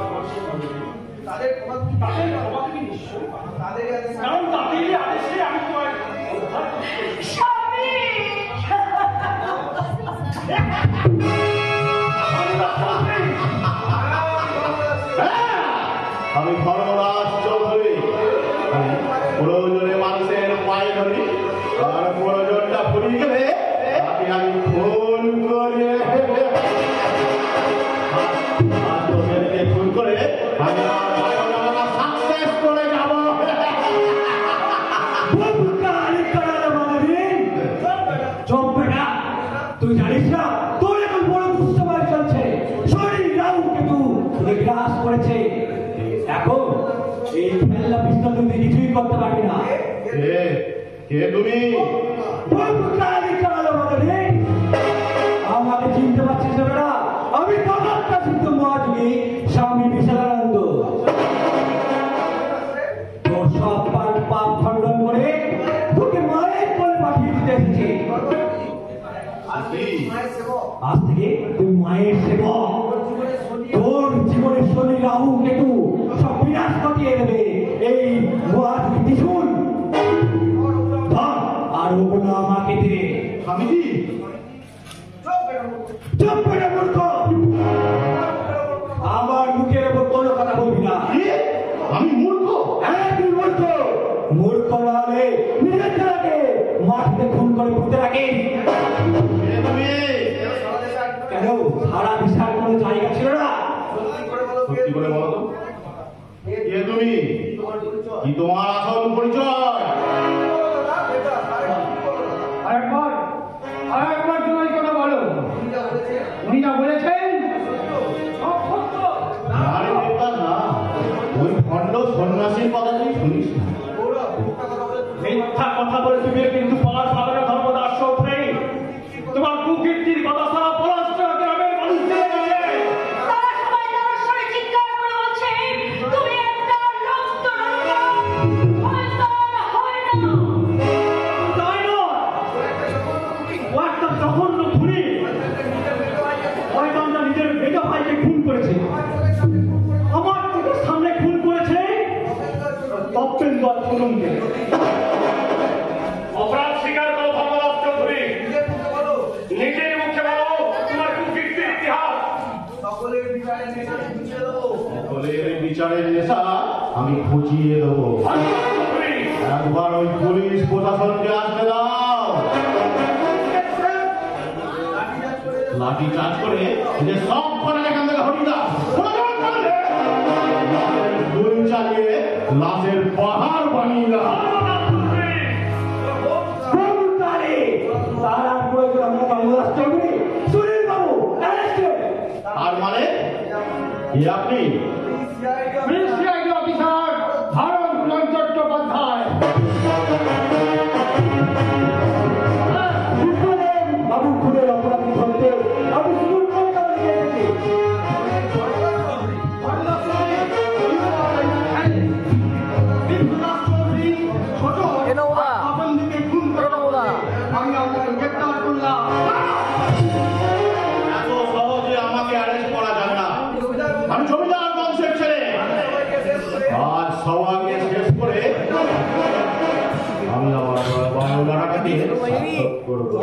তাদের ক্ষমা তুমি নিশ্চয়ই পাবে। কারণ তাদেরই আদেশে আমি তোমায় উদ্ধার করতে স্বামী, আমি ধর্মরাজ চৌধুরী। প্রয়োজনে মানুষের পায়ে ধরি, আর প্রয়োজনটা ফুরিয়ে গেলে তাকে আমি খুন করে তোদেরকে খুন করে আমি সাকসেস করে যাব। চলবে না, তুই জানিস না তোর এখন বড় দুঃসময় চলছে, শরীর রাহু কেতু তোকে গ্রাস করেছে। এখন এই খেলনা পিস্তল তুই কিছুই করতে পারবি না। কে তুমি? আমাকে চিনতে পারছিস না? আমি তখন সিদ্ধ মহাযোগী রাহু কেতু সব বিনাশ ঘটিয়ে দেবে এই মহাজ ত্রিশূল। আর হবো না আমাকে দিয়ে স্বামীজি চুপ করে মূর্খ, আমার মুখের উপর কোনো কথা বলবি না। কি? আমি মূর্খ? হ্যাঁ তুই মূর্খ। মূর্খ না হলে নিজের ছেলেকে মাটিতে খুন করে পুঁতে রাখিস। এ তুমি কেন সারা বিশাল কোনো জায়গা ছিল না? সত্যি করে বলো তো, এ তুমি কি তোমার আসল পরিচয়? আরেকবার তুমি এই কথা বলো। উনি যা বলেছেন সব সত্য। আরে দেবদাস না, ওই ভণ্ড সন্ন্যাসীর কথা তুই শুনিস না। মিথ্যা কথা বলে তুমি কিন্তু পার পাবে না ধর্মদাস চৌধুরী। তোমার কুকীর্তির কথা সারা পলাশচর গ্রামের মানুষদের কাছে। তারা সবাই তার স্বরে চিৎকার করে বলছে, তুমি একটা রক্ত শয়তান হয় না। তাই নয়, ও একটা জঘন্য খুনি। শয়তানটা নিজের মেজো ভাইকে খুন করেছে, আমার চোখের সামনে খুন করেছে তপ্তেন্দ্র আর সুরঙ্গে। অপরাধ স্বীকার করো ধর্মদাস চৌধুরী, নিজের মুখে বলো তোমার কুকীর্তির ইতিহাস। সকলের বিচারের নেশা আমি খুঁজিয়ে দেবো। একবার ওই পুলিশ প্রশাসনকে আসতে দাও। লাঠি চার্জ করে যে সব কটা এখান থেকে হটিয়ে দাও। গুলি চালিয়ে লাশের পাহাড় বানিয়ে দাও। আর মানে কি আপনি? সিআইডি অফিসার ভারত বুলন চট্টোপাধ্যায়। বাবু খুনের অপরাধী ধরতে আমি শুধু আমি আপনাকে গ্রেপ্তার করলাম। এত সহজে আমাকে অ্যারেস্ট করা যাবে না। আমি জমিদার বংশের ছেলে। আজ সবাইকে শেষ করে আমি আমার বায়োডাটাকে সার্থক করবো।